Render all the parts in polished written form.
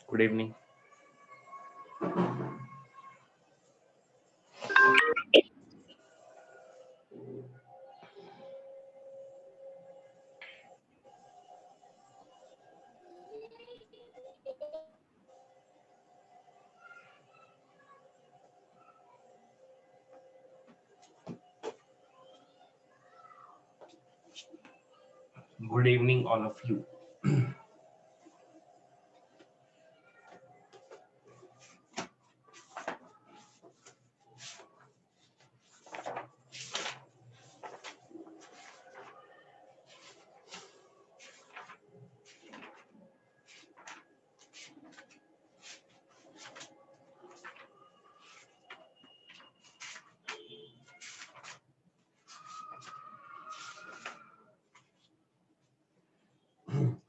Good evening. Good evening, all of you.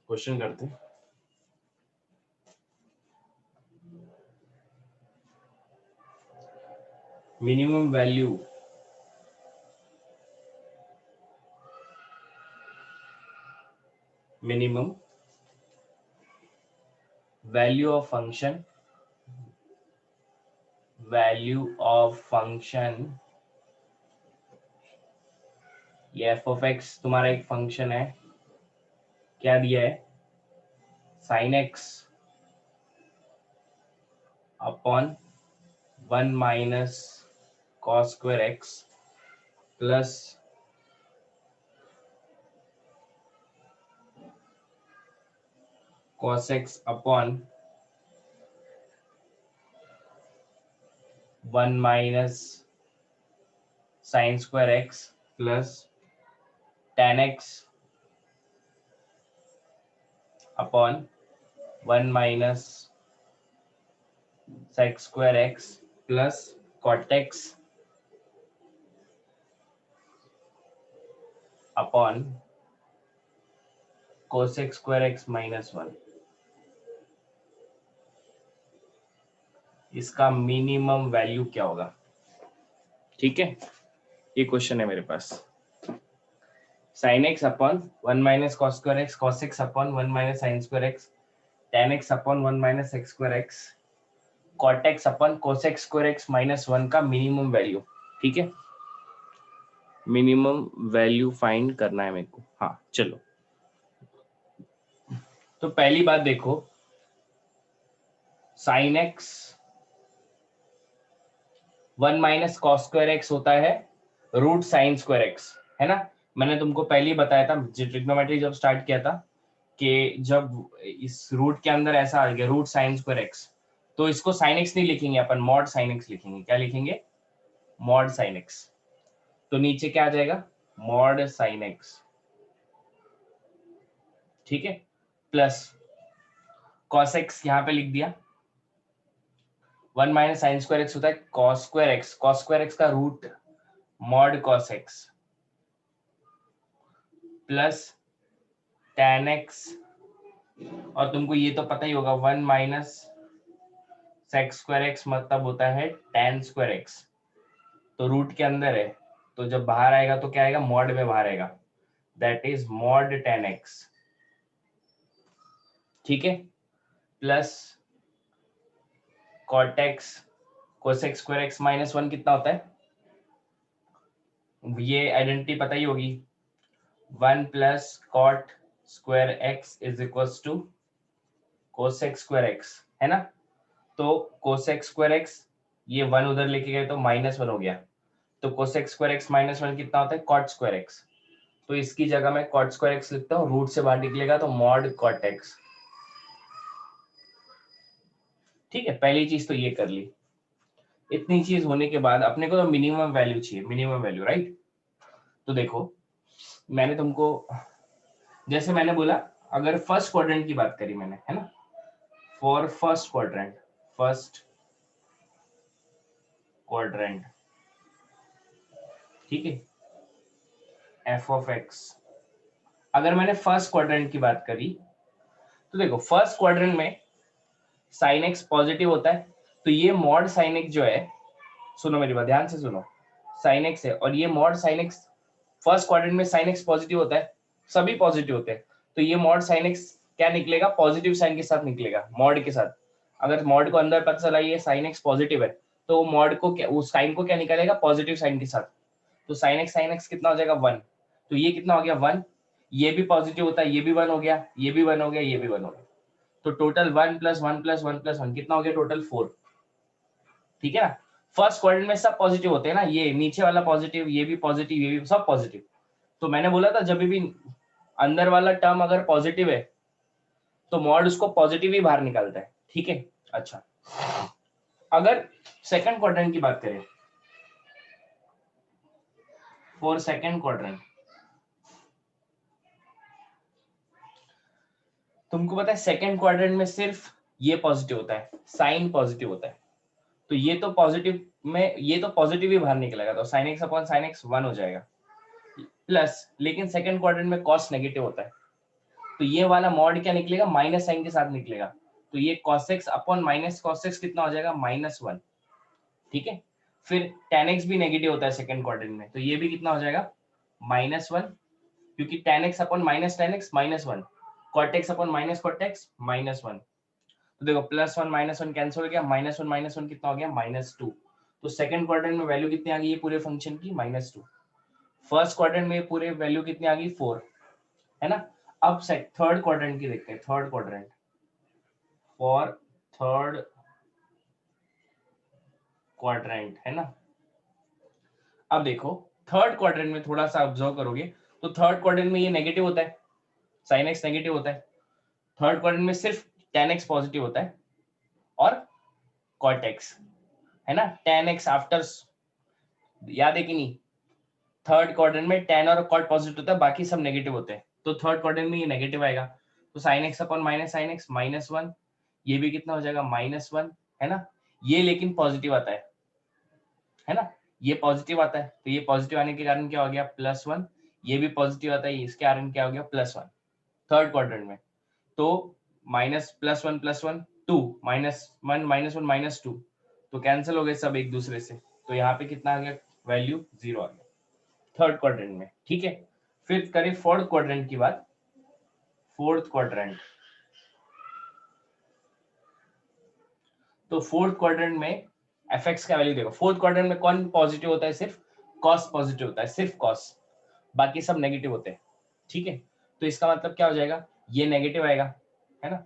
Question करते हैं। Minimum value of function ये f of x तुम्हारा एक फंक्शन है, क्या दिया है, sin x upon 1 minus cos square x plus cos x upon 1 minus sin square x plus tan x upon 1 minus sec square x plus cot x upon cosec square x minus 1। इसका minimum value क्या होगा? ठीक है, ये question है मेरे पास। sin x upon 1 minus cos square x, cos x upon 1 minus sin square x, tan x upon 1 minus sec square x, cot x upon cosec square x minus 1 का minimum value. ठीक है, minimum value find करना है मेरे को। हाँ चलो, तो पहली बात देखो, sin x 1 minus cos square x होता है रूट sin square x, है ना। मैंने तुमको पहले ही बताया था ट्रिग्नोमेट्री जब स्टार्ट किया था कि जब इस रूट के अंदर ऐसा आ गया रूट sin square x, तो इसको sin x नहीं लिखेंगे अपन, मॉड sin x लिखेंगे। क्या लिखेंगे? Mod sin x। तो नीचे क्या आ जाएगा? Mod sin x। ठीक है, प्लस cos x यहां पे लिख दिया, 1 माइनस sin square x होता है cos square x, cos square x का root mod cos x plus tan x, और तुमको ये तो पता ही होगा 1 माइनस sec square x मतलब होता है tan square x। तो रूट के अंदर है, तो जब बाहर आएगा तो क्या आएगा? मॉड में बाहर आएगा, that is mod tan x। ठीक है, plus cot x cosec square x minus 1 कितना होता है? ये आइडेंटिटी पता ही होगी, 1 plus cot square x is equals to cosec square x, है ना। तो cosec square x, ये 1 उधर लेके गए तो माइनस 1 हो गया, तो cosec square x माइनस 1 कितना होता है? cot square x। तो इसकी जगह मैं cot square x लिखता हूँ, रूट से बाहर निकलेगा तो mod cot x। ठीक है, पहली चीज तो ये कर ली। इतनी चीज होने के बाद अपने को तो मिनिमम वैल्यू चाहिए, मिनिमम वैल्यू, राइट। तो देखो, मैंने तुमको जैसे मैंने बोला, अगर फर्स्ट क्वाड्रेंट की बात करी मैंने, है ना, फॉर फर्स्ट क्वाड्रेंट, ठीक है, f ऑफ x, अगर मैंने फर्स्ट क्वाड्रेंट की बात करी तो देखो फर्स्ट क्वाड्रेंट में साइन एक्स पॉजिटिव होता है, तो ये मॉड साइन एक्स जो है, सुनो मेरी बात ध्यान से सुनो, साइन एक्स है और ये mod sine x, first quadrant में साइन एक्स पॉजिटिव होता है, सभी पॉजिटिव होते हैं, तो ये मॉड साइन एक्स क्या निकलेगा, पॉजिटिव साइन के साथ निकलेगा, मॉड के साथ। अगर मॉड को अंदर पता चला ये साइन एक्स पॉजिटिव है, तो मॉड को क्या, उस साइन को क्या निकालेगा, पॉजिटिव साइन के साथ। तो साइन एक्स कितना हो जाएगा 1, तो ये कितना हो गया 1, ये भी पॉजिटिव होता है, ये भी 1 हो गया, ये भी 1 हो गया, ये भी 1 हो गया, तो टोटल 1 + 1 + 1 + 1 कितना हो गया, टोटल 4। ठीक है ना, फर्स्ट क्वाड्रेंट में सब पॉजिटिव होते हैं ना, ये नीचे वाला पॉजिटिव, ये भी पॉजिटिव, ये भी सब पॉजिटिव। तो मैंने बोला था जब भी अंदर वाला टर्म अगर पॉजिटिव है तो मॉड उसको पॉजिटिव ही बाहर निकालता है। ठीक है, अच्छा अगर सेकंड क्वाड्रेंट की बात करें, फॉर सेकंड क्वाड्रेंट, तुमको पता है सेकंड क्वाड्रेंट में सिर्फ ये पॉजिटिव होता है, साइन पॉजिटिव होता है, तो ये तो पॉजिटिव में, ये तो पॉजिटिव ही बाहर निकलेगा, तो sin x upon sin x 1 हो जाएगा, प्लस लेकिन सेकंड क्वाड्रेंट में cos नेगेटिव होता है, तो ये वाला मॉड क्या निकलेगा, माइनस साइन के साथ निकलेगा, तो ये cos x upon minus cos x कितना हो जाएगा, -1। ठीक है, फिर tan x भी नेगेटिव होता है सेकंड क्वाड्रेंट में, तो ये भी कितना हो जाएगा, -1, क्योंकि tan x upon minus tan x -1, cot x upon minus cot x -1, तो देखो +1 -1 कैंसिल हो गया, -1 कितना हो गया, -2। तो सेकंड क्वाड्रेंट में वैल्यू कितनी आ गई, ये पूरे फंक्शन की -2। फर्स्ट क्वाड्रेंट में पूरे वैल्यू कितनी आ गई, 4, है ना। अब थर्ड क्वाड्रेंट की देखते हैं, third quadrant, for third quadrant, है ना। अब देखो थर्ड क्वाड्रेंट में थोड़ा सा ऑब्जर्व करोगे तो थर्ड क्वाड्रेंट में ये नेगेटिव होता है, साइन एक्स नेगेटिव होता है, थर्ड क्वाड्रेंट में सिर्फ tan x पॉजिटिव होता है और cot x, है ना। tan x आफ्टर, याद है कि नहीं, थर्ड क्वाड्रेंट में tan और cot पॉजिटिव होता है, बाकी सब नेगेटिव होते हैं, तो थर्ड क्वाड्रेंट में ये नेगेटिव आएगा, तो sin x upon minus sin x -1, ये भी कितना हो जाएगा, -1, है ना। ये लेकिन पॉजिटिव आता है ना, ये पॉजिटिव आता है, तो ये पॉजिटिव आने के कारण क्या हो गया, +1, ये भी पॉजिटिव आता है, इसके कारण क्या हो गया, +1 थर्ड क्वाड्रेंट में। तो -+1 +1 2, -1 -1 -2, तो कैंसिल हो गए सब एक दूसरे से, तो यहाँ पे कितना आ गया, वैल्यू 0 आ गया थर्ड क्वाड्रेंट में। ठीक है, फिर करें फोर्थ क्वाड्रेंट की बात, फोर्थ क्वाड्रेंट, तो फोर्थ क्वाड्रेंट में एफ एक्स का वैल्यू देखो, फोर्थ क्वाड्रेंट में कौन पॉजिटिव होता है, सिर्फ कॉस पॉजिटिव होता है, सिर्फ कॉस, बाकी सब नेगेटिव होते हैं। ठीक है, तो इसका मतलब क्या हो जाएगा, ये नेगेटिव आएगा, है ना,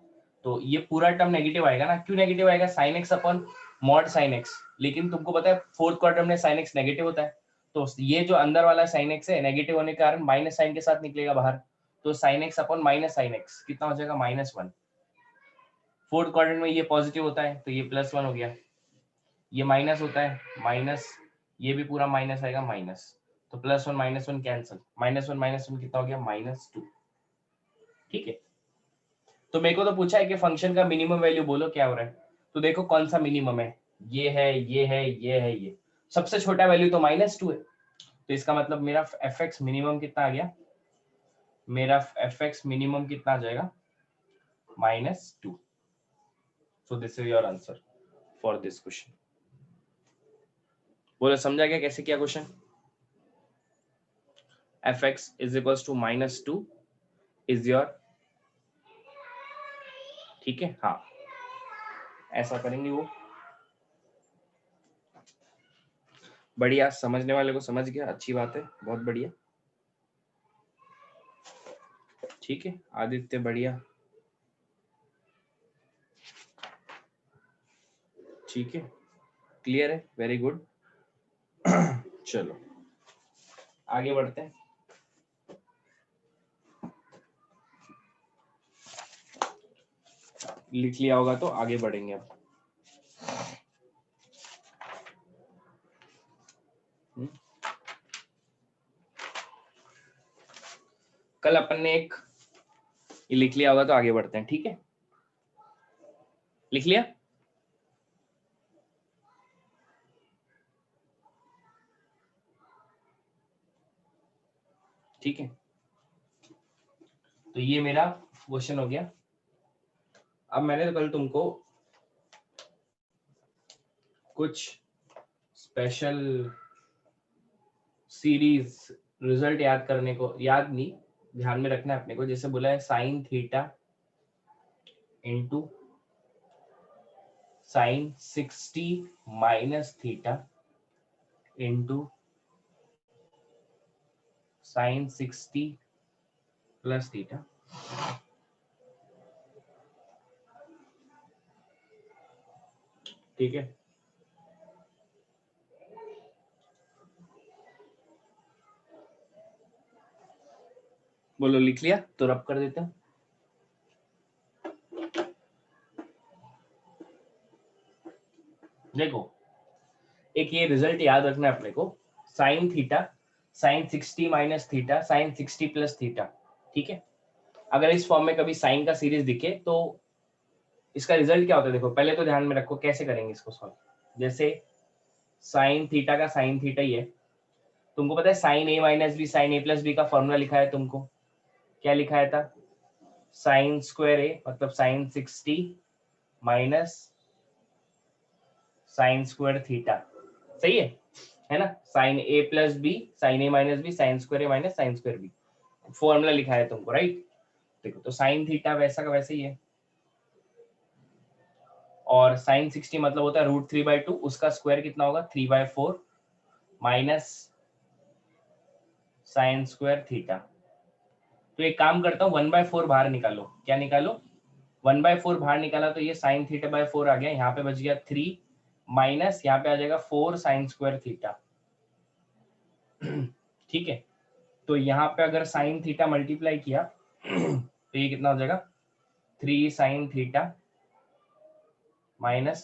तो ये पूरा टर्म नेगेटिव आएगा ना, क्यों नेगेटिव आएगा, sine x upon mod sine x, लेकिन तुमको पता है फोर्थ क्वाड्रेंट में साइन एक्स नेगेटिव होता है, तो ये जो अंदर वाला साइन एक्स है नेगेटिव होने के कारण माइनस साइन के साथ निकलेगा बाहर, तो sine x upon minus sine x कितना हो जाएगा, -1। फोर्थ क्वाड्रेंट में ये पॉजिटिव होता है तो ये +1 हो गया, ये माइनस होता है माइनस, ये भी पूरा माइनस आएगा माइनस, तो +1 -1 कैंसिल, -1 कितना हो गया, -2। ठीक है, तो मेरे को तो पूछा है कि फंक्शन का मिनिमम वैल्यू बोलो क्या हो रहा है, तो देखो कौन सा मिनिमम है, ये है, ये है, ये है, ये सबसे छोटा वैल्यू तो -2 है, तो इसका मतलब मेरा एफ एक्स मिनिमम कितना आ गया, मेरा एफ एक्स मिनिमम कितना आ जाएगा, -2। So this is your answer for this question. बोलो समझा क्या कैसे किया question, F X is equal to -2 is your, ठीक है, हाँ ऐसा करेंगे वो, बढ़िया, समझने वाले को समझ गया, अच्छी बात है, बहुत बढ़िया। ठीक है आदित्य, बढ़िया, ठीक है, क्लियर है, वेरी गुड। चलो आगे बढ़ते हैं, लिख लिया होगा तो आगे बढ़ेंगे अब। कल अपन ने एक ये लिख लिया होगा तो आगे बढ़ते हैं, ठीक है, लिख लिया, ठीक है, तो ये मेरा क्वेश्चन हो गया। अब मैंने तो कल तुमको कुछ स्पेशल सीरीज रिजल्ट याद करने को, याद नहीं, ध्यान में रखना है अपने को। जैसे बोला है sine theta into sine 60 minus theta into sine 60 plus theta. ठीक है, बोलो लिख लिया तो रब कर देते हैं। देखो एक ये रिजल्ट याद रखना है अपने को, sign theta sine 60 minus theta sine 60 plus theta. ठीक है, अगर इस फॉर्म में कभी साइन का सीरीज दिखे तो इसका रिजल्ट क्या होता है, देखो पहले तो ध्यान में रखो कैसे करेंगे इसको सॉल्व। जैसे साइन थीटा का साइन थीटा ही है, तुमको पता है sign A minus B sine A plus B का फॉर्मूला लिखा है तुमको, क्या लिखाया था, साइन स्क्वायर ए मतलब sine 60 minus sine square theta. सही है ना, sine A plus B sine A minus B sine square A minus sine square B, formula लिखा है तुमको, राइट। देखो तो साइन थीटा वैसा का वैसे ही है, और साइन 60 मतलब होता है √3/2, उसका स्क्वायर कितना होगा 3/4 माइनस साइन स्क्वायर थीटा। तो एक काम करता हूँ 1/4 बाहर निकालो, क्या निकालो 1/4 बाहर निकाला तो ये साइन थीटा बाय 4 आ गया, यहाँ पे बच गया 3 माइनस यहाँ पे आ जाएगा 4 साइन स्क्वायर थीटा। ठीक है, तो यहाँ पे अगर साइन थीटा मल्टीप्लाई किया तो ये कितना हो जाएगा 3 sine theta minus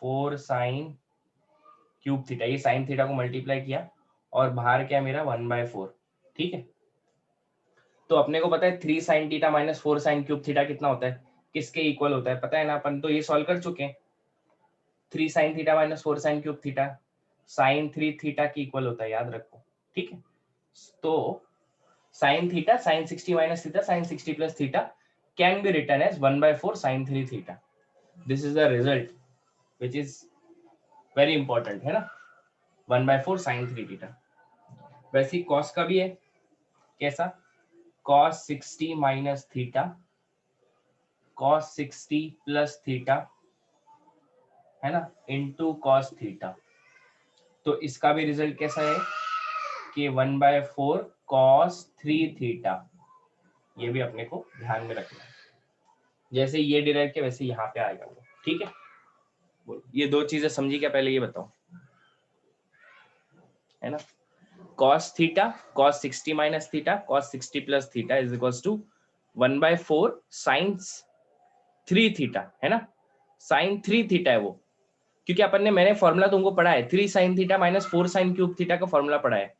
4 sine cube theta. ये साइन थीटा को मल्टीप्लाई किया और बाहर क्या मेरा 1/4। ठीक है, तो अपने को पता है 3 sine theta minus 4 sine cube theta कितना होता है, किसके इक्वल होता है पता है ना, अपन तो ये सॉल्व कर चुके हैं। 3 sine theta minus 4 sine cube theta sine 3 theta की इक्वल होता है, याद रखो। ठीक है, तो sine theta sine 60 minus theta sine 60 plus theta can be written as 1/4 sine 3 theta. This is the result which is very important, है ना, 1/4 साइन 3 थीटा। वैसे ही कॉस का भी है, कैसा, cos 60 minus theta cos 60 plus theta, है ना, into cos theta. तो इसका भी रिजल्ट कैसा है कि 1/4 cos 3 थीटा। ये भी अपने को ध्यान में रखना है, जैसे ये डिराइव किया वैसे यहाँ पे आएगा वो। ठीक है, बोलो ये दो चीजें समझी क्या, पहले ये बताओ, है ना, cos theta cos 60 minus theta cos 60 plus theta is equals to 1/4 sin 3 theta, है ना, sin 3 थीटा है वो, क्योंकि अपन ने, मैंने फॉर्मूला तुमको पढ़ा है 3 sin theta minus 4 sin cube theta का फॉर्मूला पढ़ा है,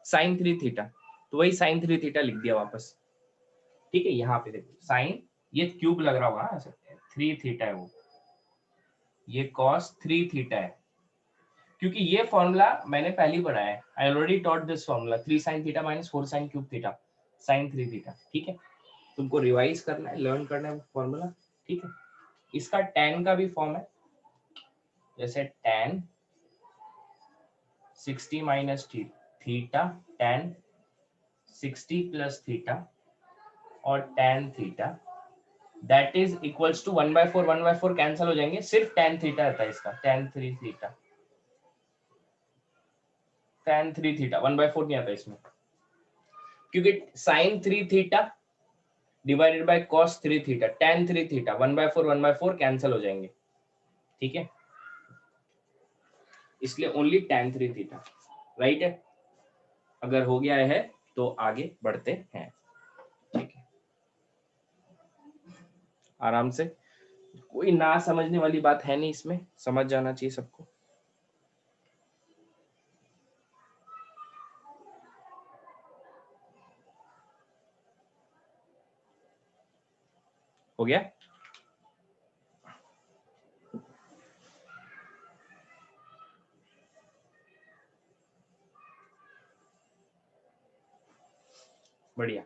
sin 3 थीटा, तो वही sin 3 थीटा लिख दिया वापस। ठीक है, यहाँ पे देखो साइन, ये क्यूब लग रहा होगा ऐसे, 3 थीटा है वो, ये cos 3 थीटा है, क्योंकि ये फॉर्मूला मैंने पहले पढ़ा है, I already taught this formula 3 sin theta minus 4 sin cube theta sin 3 theta. ठीक है, तुमको रिवाइज करना है, लर्न करना है फॉर्मूला। ठीक है, इसका tan का भी फॉर्म है, जैसे tan 60 minus theta tan 60 plus theta और tan theta that is equals to 1/4 cancel हो जाएंगे, सिर्फ tan थीटा आता है इसका, tan 3 थीटा tan 3 थीटा 1/4 नहीं आता इसमें, क्योंकि sin 3 theta divided by cos 3 theta tan 3 theta 1/4 cancel हो जाएंगे। ठीक है, इसलिए ओनली tan 3 थीटा, राइट है। अगर हो गया है तो आगे बढ़ते हैं। ठीक है, आराम से, कोई ना समझने वाली बात है नहीं इसमें, समझ जाना चाहिए सबको। हो गया, बढ़िया।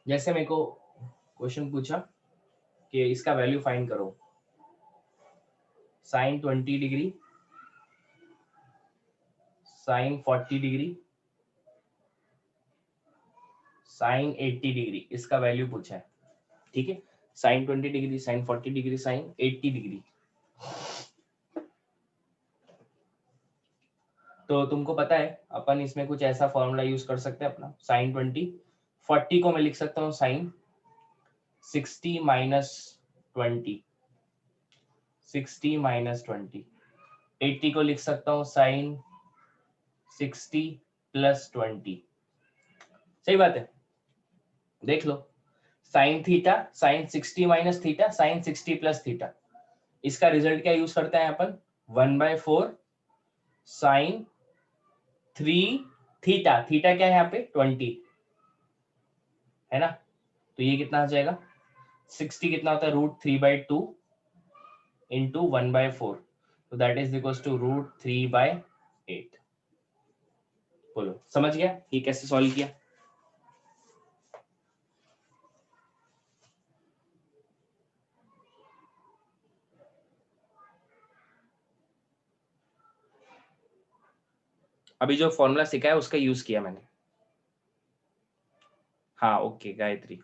जैसे मेरे को क्वेश्चन पूछा कि इसका वैल्यू फाइंड करो, sine 20 degree, sine 40 degree, sine 80 degree, इसका वैल्यू पूछा है। ठीक है, sine 20 degree, sine 40 degree, sine 80 degree. तो तुमको पता है अपन इसमें कुछ ऐसा फॉर्मूला यूज कर सकते हैं अपना, साइन 20, 40 को मैं लिख सकता हूँ साइन 60 माइनस 20, 60 माइनस 20, 80 को लिख सकता हूँ साइन 60 प्लस 20। सही बात है, देख लो, sine theta, sine 60 minus theta, sine 60 plus theta, इसका रिजल्ट क्या यूज करते हैं अपन, 1/4 साइन 3 थीटा, थीटा क्या है यहाँ पे 20 है ना, तो ये कितना आ जाएगा, 60 कितना होता है √3/2 इंटू 1/4, तो दैट इज इक्वल टू √3/8। बोलो समझ गया ये कैसे सॉल्व किया। अभी जो फॉर्मूला सिखाया उसका यूज किया मैंने। हाँ ओके गायत्री,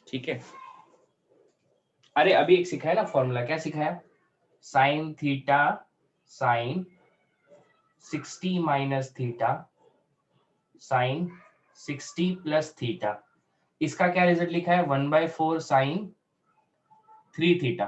ठीक है। अरे अभी एक सिखाया ना फॉर्मूला, क्या सिखाया, sign theta sine 60 minus theta sine 60 plus theta, इसका क्या रिजल्ट लिखा है 1/4 साइन 3 थीटा।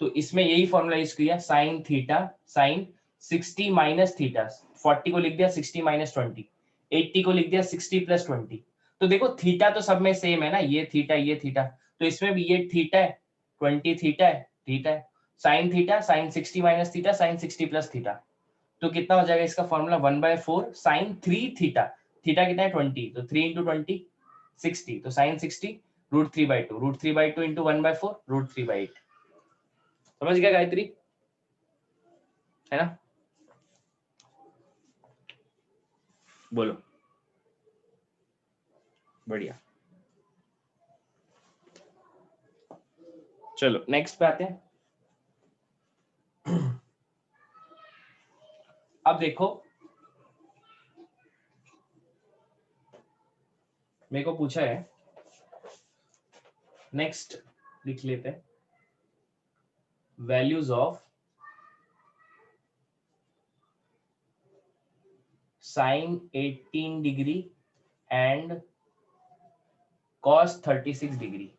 तो इसमें यही फॉर्मूला यूज किया, sign theta sine 60 minus theta, 40 को लिख दिया 60 माइनस 20, 80 को लिख दिया 60 प्लस 20। तो देखो थीटा तो सब में सेम है ना, ये थीटा, तो इसमें भी ये थीटा है, 20 थीटा है, sign theta sine 60 minus theta sine 60 plus theta, तो कितना हो जाएगा इसका फॉर्मूला 1/4 साइन 3 थीटा, थीटा कितना है 20, तो 3 इंटू 20 60, तो साइन 60 √3/2, √3/2 इंटू 1/4 √3/8। समझ गया गायत्री, है ना, बोलो बढ़िया। चलो नेक्स्ट पे आते हैं। अब देखो मेरे को पूछा है, नेक्स्ट लिख लेते हैं, values of sine 18 degree and cos 36 degree.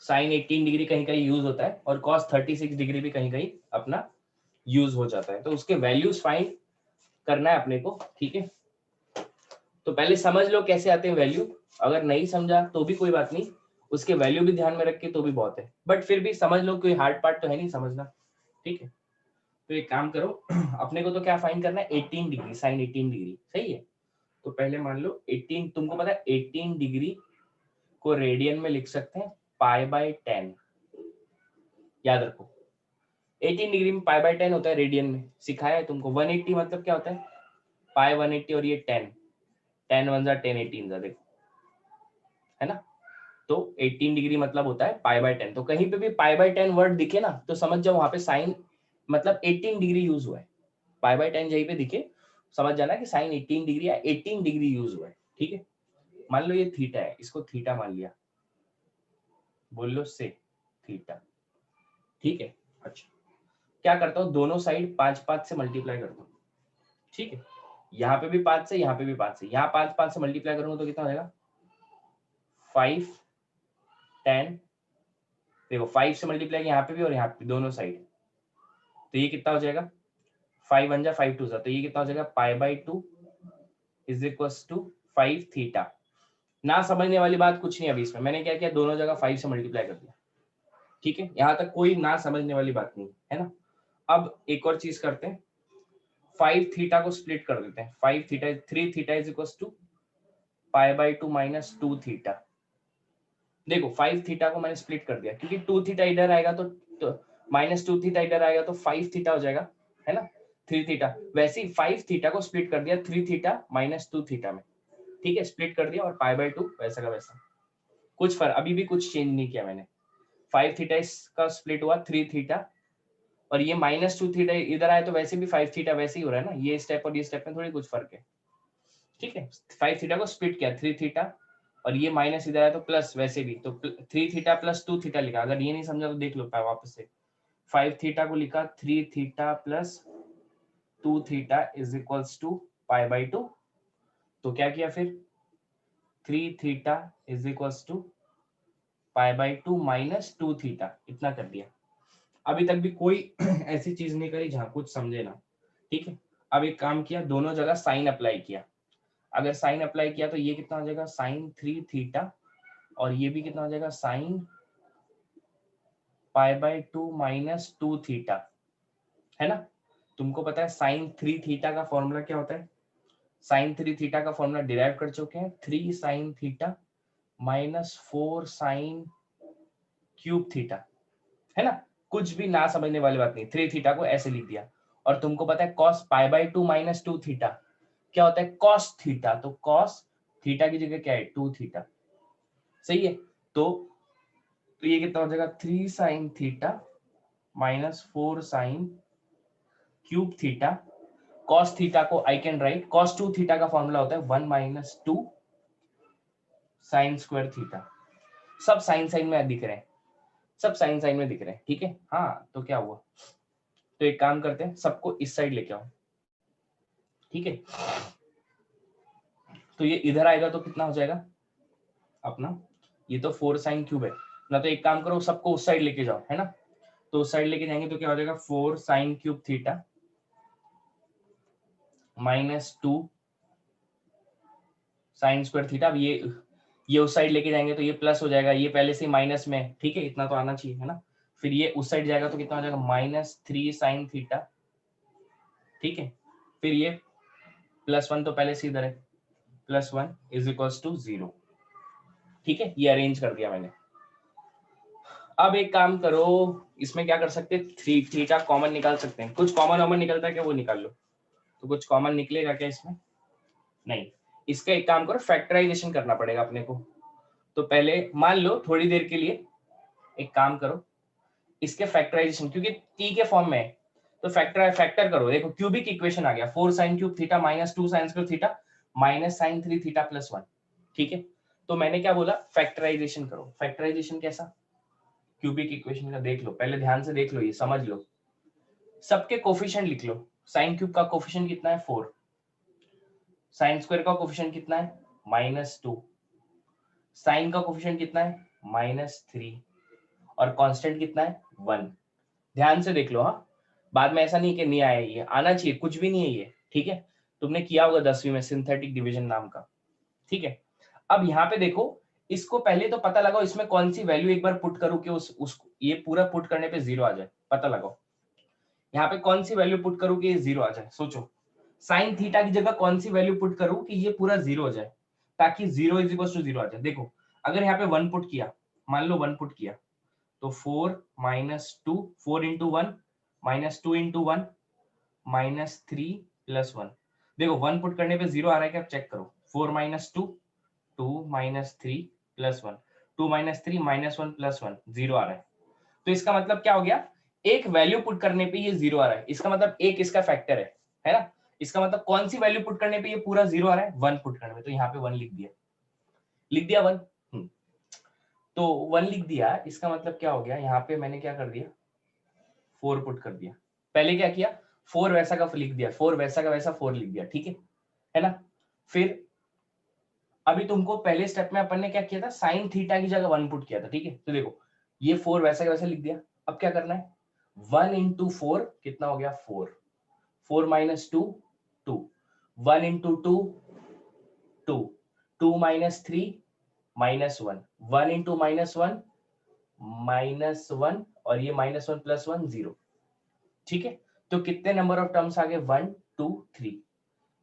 Sine 18 degree कहीं कहीं यूज होता है और कॉस 36 डिग्री भी कहीं कहीं अपना यूज हो जाता है, तो उसके वैल्यूज फाइंड करना है अपने को। ठीक है, तो पहले समझ लो कैसे आते हैं वैल्यू, अगर नहीं समझा तो भी कोई बात नहीं, उसके वैल्यू भी ध्यान में रख के तो भी बहुत है, बट फिर भी समझ लो, कोई हार्ड पार्ट तो है नहीं समझना। ठीक है, तो एक काम करो अपने को तो क्या फाइंड करना है, 18 डिग्री, साइन 18 डिग्री, सही है। तो पहले मान लो 18, तुमको पता है 18 डिग्री को रेडियन में लिख सकते हैं π/10, याद रखो 18 डिग्री में π/10 होता है रेडियन में, सिखाया है तुमको। 180 मतलब क्या होता है, पाई 180 और ये 10, 10 1 जा 10 18 जा, देखो है ना, तो 18 डिग्री मतलब होता है π/10। तो कहीं पे भी π/10 वर्ड दिखे ना तो समझ जाओ वहां पे साइन मतलब 18 डिग्री यूज हुआ है, π/10 जहीं पे दिखे समझ जाना कि साइन 18 डिग्री या 18 डिग्री यूज हुआ है। ठीक है, मान लो ये थीटा है, इसको थीटा मान लिया, बोल लो से थीटा। ठीक है, अच्छा क्या करता हूँ, दोनों साइड 5 से मल्टीप्लाई करता हूँ। ठीक है, यहाँ पे भी 5 से, यहाँ पे भी 5 से, यहाँ 5 से मल्टीप्लाई करूंगा तो कितना हो जाएगा 5 10, देखो 5 से मल्टीप्लाई यहाँ पे भी और यहाँ पे दोनों साइड, तो ये कितना हो जाएगा 5 1 जा 5 2 जा, तो ये कितना हो जाएगा π/2 इज इक्वल्स टू 5 थीटा। ना समझने वाली बात कुछ नहीं, अभी इसमें मैंने क्या किया, दोनों जगह 5 से मल्टीप्लाई कर दिया। ठीक है, यहाँ तक कोई ना समझने वाली बात नहीं है ना। अब एक और चीज करते हैं, 5 थीटा को स्प्लिट कर देते हैं, 5 theta 3 theta is equals to π/2 minus 2 theta. देखो 5 थीटा को मैंने स्प्लिट कर दिया क्योंकि 2 थीटा इधर आएगा तो माइनस 2 थीटा इधर आएगा तो 5 थीटा हो जाएगा, है ना, 3 थीटा। वैसे ही 5 थीटा को स्प्लिट कर दिया 3 थीटा माइनस 2 थीटा में, ठीक है, स्प्लिट कर दिया और पाई बाय 2 वैसा का वैसा, कुछ फर्क अभी भी कुछ चेंज नहीं किया मैंने। 5 थीटा इसका स्प्लिट हुआ 3 थीटा, और ये माइनस 2 थीटा इधर आए तो वैसे भी 5 थीटा वैसे ही हो रहा है ना, ये स्टेप और ये स्टेप में थोड़ी कुछ फर्क है, ठीक है। 5 थीटा को स्प्लिट किया 3 थीटा, और ये माइनस इधर आया तो प्लस, वैसे भी तो 3 थीटा प्लस 2 थीटा लिखा, अगर ये नहीं समझा तो देख लो वापस से। 5 थीटा को लिखा 3 theta plus 2 theta is equals to pi by 2, तो क्या किया फिर 3 theta is equals to pi by 2 minus 2 theta, इतना कर दिया। अभी तक भी कोई ऐसी चीज नहीं करी जहां कुछ समझे ना, ठीक है। अब एक काम किया, दोनों जगह साइन अप्लाई किया। अगर साइन अप्लाई किया तो ये कितना हो जाएगा साइन 3 थीटा, और ये भी कितना हो जाएगा sine pi by 2 minus 2 theta, है ना। तुमको पता है साइन 3 थीटा का फॉर्मूला क्या होता है, साइन 3 थीटा का फॉर्मूला डिराइव कर चुके हैं, 3 sine theta minus 4 sine cube theta, है ना। कुछ भी ना समझने वाली बात नहीं, 3 थीटा को ऐसे लिख दिया। और तुमको पता है cos pi by 2 minus 2 theta क्या होता है, कॉस थीटा, तो कॉस थीटा की जगह क्या है 2 थीटा, सही है। तो ये कितना हो जाएगा 3 sine theta minus 4 sine cube theta, cos theta को I can write, cos 2 theta का फॉर्मूला होता है 1 माइनस 2 साइन स्क्वायर थीटा। सब साइन साइन में दिख रहे हैं, सब साइन साइन में दिख रहे हैं, ठीक है। हाँ तो क्या हुआ, तो एक काम करते हैं, सबको इस साइड लेके आओ, ठीक है। तो ये इधर आएगा तो कितना हो जाएगा अपना, ये तो 4 साइन क्यूब है ना, तो एक काम करो सबको उस साइड लेके जाओ, है ना। तो उस साइड लेके जाएंगे तो क्या हो जाएगा 4 sine cube theta minus 2 sine square theta. अब ये उस साइड लेके जाएंगे तो ये प्लस हो जाएगा, ये पहले से माइनस में, ठीक है, इतना तो आना चाहिए, है ना। फिर ये उस साइड जाएगा तो कितना हो जाएगा माइनस 3 साइन थीटा, ठीक है। फिर ये प्लस 1 तो पहले से इधर है, प्लस 1 इज इक्वल्स टू 0, ठीक है। ये अरेंज कर दिया मैंने। अब एक काम करो, इसमें क्या कर सकते हैं, 3 थीटा कॉमन निकाल सकते हैं, कुछ कॉमन वॉमन निकलता है क्या वो निकाल लो। तो कुछ कॉमन निकलेगा क्या इसमें, नहीं। इसका एक काम करो, फैक्टराइजेशन करना पड़ेगा अपने को। तो पहले मान लो थोड़ी देर के लिए एक काम करो, इसके फैक्टराइजेशन, क्योंकि टी के फॉर्म में है तो फैक्टर करो। देखो क्यूबिक इक्वेशन आ गया 4 sin cube theta minus 2 sin square theta minus sin 3 theta plus 1, ठीक है। तो मैंने क्या बोला, फैक्टराइजेशन करो। फैक्टराइजेशन कैसा, क्यूबिक इक्वेशन का देख लो, पहले ध्यान से देख लो, ये समझ लो। सबके कोफिशिएंट लिख लो, sin क्यूब का कोफिशिएंट कितना है 4, sin स्क्वायर का कोफिशिएंट कितना है -2, sin का कोफिशिएंट कितना है -3, और कांस्टेंट कितना है 1। ध्यान से देख लो, हाँ, बाद में ऐसा नहीं कि नहीं आया, ये आना चाहिए, कुछ भी नहीं है ये, ठीक है। तुमने किया होगा 10वीं में सिंथेटिक डिवीजन नाम का, ठीक है। अब यहाँ पे देखो, इसको पहले तो पता लगाओ इसमें कौन सी वैल्यू एक बार पुट करूं कि उस ये पूरा पुट करने पे 0 आ जाए, पता लगाओ। यहाँ पे कौन सी वैल्यू पुट करूं कि ये 0 आ जाए, सोचो। साइन थीटा की जगह कौन सी वैल्यू पुट करूं कि ये पूरा 0 हो जाए, ताकि 0 इज इक्वल टू 0 आ जाए। देखो अगर यहाँ पे 1 पुट किया, मान लो 1 पुट किया, तो 4 minus 2, 4 into 1 minus 2 into 1 minus 3 plus 1। देखो 1 पुट करने पे 0 आ रहा है क्या, चेक करो। 4 minus 2, 2 minus 3 plus 1, 2 minus 3 minus 1 plus 1, 0 आ रहा है। तो इसका मतलब क्या हो गया, एक वैल्यू पुट करने पे ये 0 आ रहा है, इसका मतलब एक इसका फैक्टर है ना। इसका मतलब कौन सी वैल्यू पुट करने पे ये पूरा 0 आ रहा है, 1 पुट करने पे, तो यहाँ पे 1 लिख दिया 1। तो 1 लिख दिया, इसका मतलब क्या हो गया, यहाँ पे मैंने क्या कर दिया 4 पुट कर दिया। पहले क्या किया, 4 वैसा का लिख दिया, 4 वैसा का वैसा 4 लिख दिया, ठीक है ना। फिर अभी तुमको पहले स्टेप में अपन ने क्या किया था, साइन थीटा की जगह 1 पुट किया था, ठीक है। तो देखो ये 4 वैसा का वैसा लिख दिया। अब क्या करना है, 1 इंटू 4 कितना हो गया 4, 4 माइनस 2 2, 1 इंटू 2 2, 2 माइनस 3 -1, 1 इंटू -1 -1, और ये -1 प्लस 1 0, ठीक है। तो कितने नंबर ऑफ टर्म्स आ गए 1 2 3।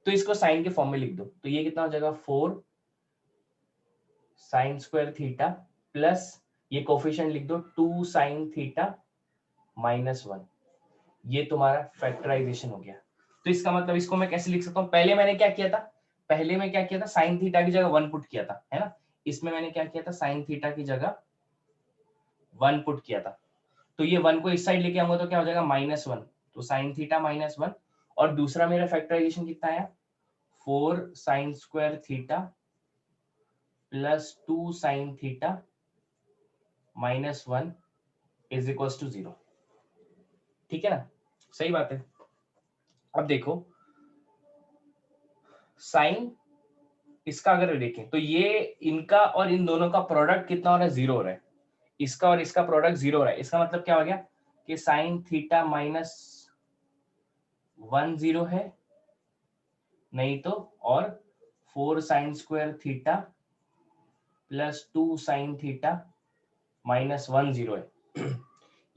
तो इसको साइन के फॉर्म में लिख दो, तो ये कितना हो जाएगा 4 साइन स्क्वायर थीटा प्लस ये कोफिशिएंट लिख दो 2 साइन थीटा -1, ये तुम्हारा फैक्टराइजेशन हो गया। तो इसका मतलब इसको मैं कैसे लिख सकता हूँ, पहले मैंने क्या किया था, पहले मैं क्या किया था, साइन थीटा की जगह 1 पुट किया था, है ना। इसमें मैंने क्या किया था, साइन थीटा की जगह 1 पुट किया था। तो ये 1 को इस साइड लेके आऊंगा तो क्या हो जाएगा, -1, तो साइन थीटा -1। और दूसरा मेरा फैक्टराइजेशन कितना आया, 4 sine square theta plus 2 sine theta -1 is equals to 0। ठीक है ना, सही बात है। अब देखो साइन इसका अगर देखें तो ये इनका और इन दोनों का प्रोडक्ट कितना हो रहा है, 0 हो रहा है। इसका और इसका प्रोडक्ट 0 हो रहा है। इसका मतलब क्या हो गया कि साइन थीटा -1 0 है, नहीं तो, और 4 sine square theta plus 2 sine theta -1 0 है।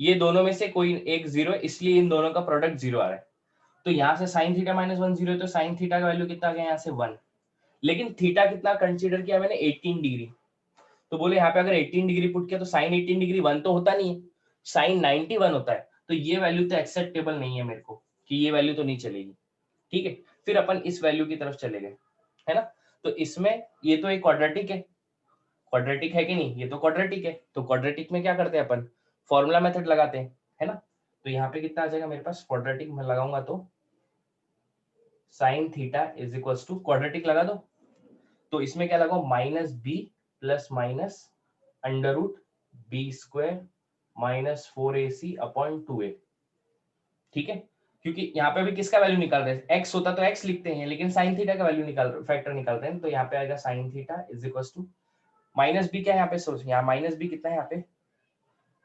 ये दोनों में से कोई एक 0 है, इसलिए इन दोनों का प्रोडक्ट 0 आ रहा है। तो यहाँ से साइन थीटा -1 0 है, तो साइन थीटा का वैल्यू कितना आ गया यहाँ से 1। लेकिन थीटा कितना कंसीडर किया मैंने, 18 डिग्री। तो बोले यहाँ पे अगर 18 डिग्री पुट किया तो साइन 18 डिग्री 1 तो होता नहीं है, साइन 91 होता है। तो ये वैल्यू तो एक्सेप्टेबल नहीं है मेरे को, कि ये वैल्यू तो नहीं चलेगी। ठीक है, फिर अपन इस वैल्यू की तरफ चले गए, है ना। तो इसमें ये तो एक क्वाड्रेटिक है, क्वाड्रेटिक है कि नहीं, ये तो क्वाड्रेटिक है। तो क्वाड्रेटिक में क्या करते हैं अपन, फॉर्मूला मेथड लगाते हैं, है ना। तो यहाँ पे कितना आ जाएगा मेरे पास, क्वाड्रेटिक में लगाऊंगा तो sine theta is equals to, quadratic लगा दो तो इसमें क्या लगाओ, -b plus minus under root B square -4ac upon 2a। ठीक है, क्योंकि यहाँ पे भी किसका वैल्यू निकाल रहे हैं, x होता तो x लिखते हैं, लेकिन साइन थीटा का वैल्यू निकाल फैक्टर निकाल रहे हैं। तो यहाँ पे आएगा sine theta is equals to -b, क्या है यहाँ पे सोच, यहाँ -b कितना है यहाँ पे,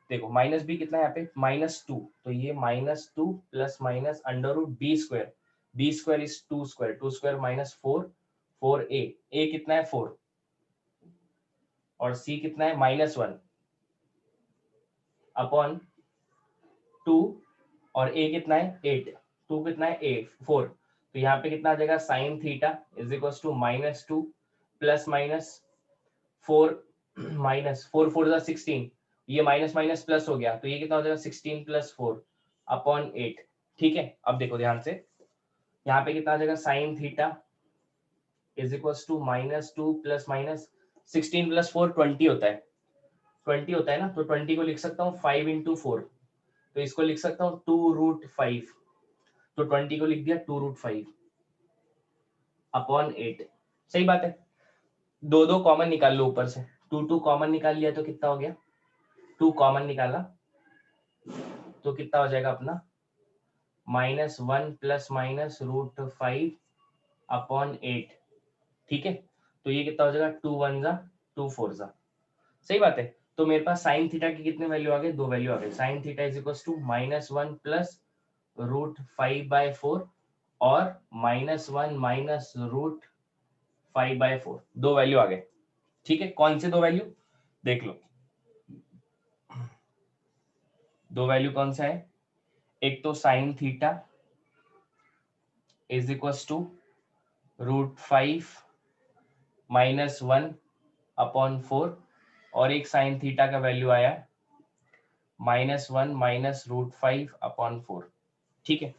देखो -b कितना है यहाँ पे, -2, तो ये -2 plus minus under root B square is 2 square, 2 square -4, 4a, a कितना है 4 और c कितना है -1 अपॉन 2 और a कितना है 8, 2 कितना है 4। तो यहाँ पे कितना आ जाएगा, sine theta is equal to -2 plus minus 4 -4 4 16, ये माइनस माइनस प्लस हो गया, तो ये कितना हो जाएगा 16 प्लस 4 अपॉन 8। ठीक है, अब देखो ध्यान से, यहाँ पे कितना आ जाएगा, sine theta is equal to -2 plus minus 16 plus 4 20 होता है, 20 होता है ना। तो 20 को लिख सकता हूँ 5 इंटू 4, तो इसको लिख सकता हूँ 2√5, तो 20 को लिख दिया 2√5 अपॉन 8। सही बात है, दो दो कॉमन निकाल लो ऊपर से, 2 कॉमन निकाल लिया तो कितना हो गया, 2 कॉमन निकाला तो कितना हो जाएगा अपना, -1 प्लस माइनस √5 अपॉन 8। ठीक है, तो ये कितना हो जाएगा, 2 1 जा 2 4 जा। सही बात है। तो मेरे पास साइन थीटा की कितने वैल्यू आ गए, 2 वैल्यू आ गए। Sine theta is equal to -1 plus √5/4 और -1 माइनस √5/4, 2 वैल्यू आ गए। ठीक है, कौन से 2 वैल्यू, देख लो, 2 वैल्यू कौन सा है, एक तो sine theta is equal to √5 -1 upon 4 और एक साइन थीटा का वैल्यू आया -1 माइनस √5 अपॉन 4। ठीक है,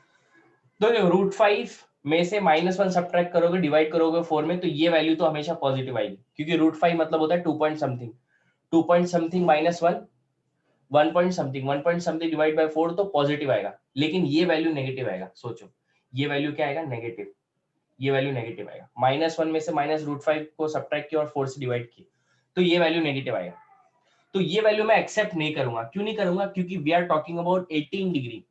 तो √5 में से -1 सब्ट्रैक्ट करोगे, डिवाइड करोगे 4 में, तो ये वैल्यू तो हमेशा पॉजिटिव आएगी, क्योंकि √5 मतलब होता है 2 point something, 2 point something -1, 1 point something, 1 point something divide by 4 तो पॉजिटिव आएगा। लेकिन ये वैल्यू नेगेटिव आएगा, सोचो ये वैल्यू क्या आएगा, नेगेटिव, ये वैल्यू नेगेटिव आएगा। -1 में से -√5 को सब्ट्रैक्ट किया और 4 से डिवाइड किया, तो ये वैल्यू नेगेटिव आएगा। तो ये वैल्यू मैं एक्सेप्ट नहीं करूंगा। क्यों नहीं करूंगा, क्योंकि we are talking about 18 degree,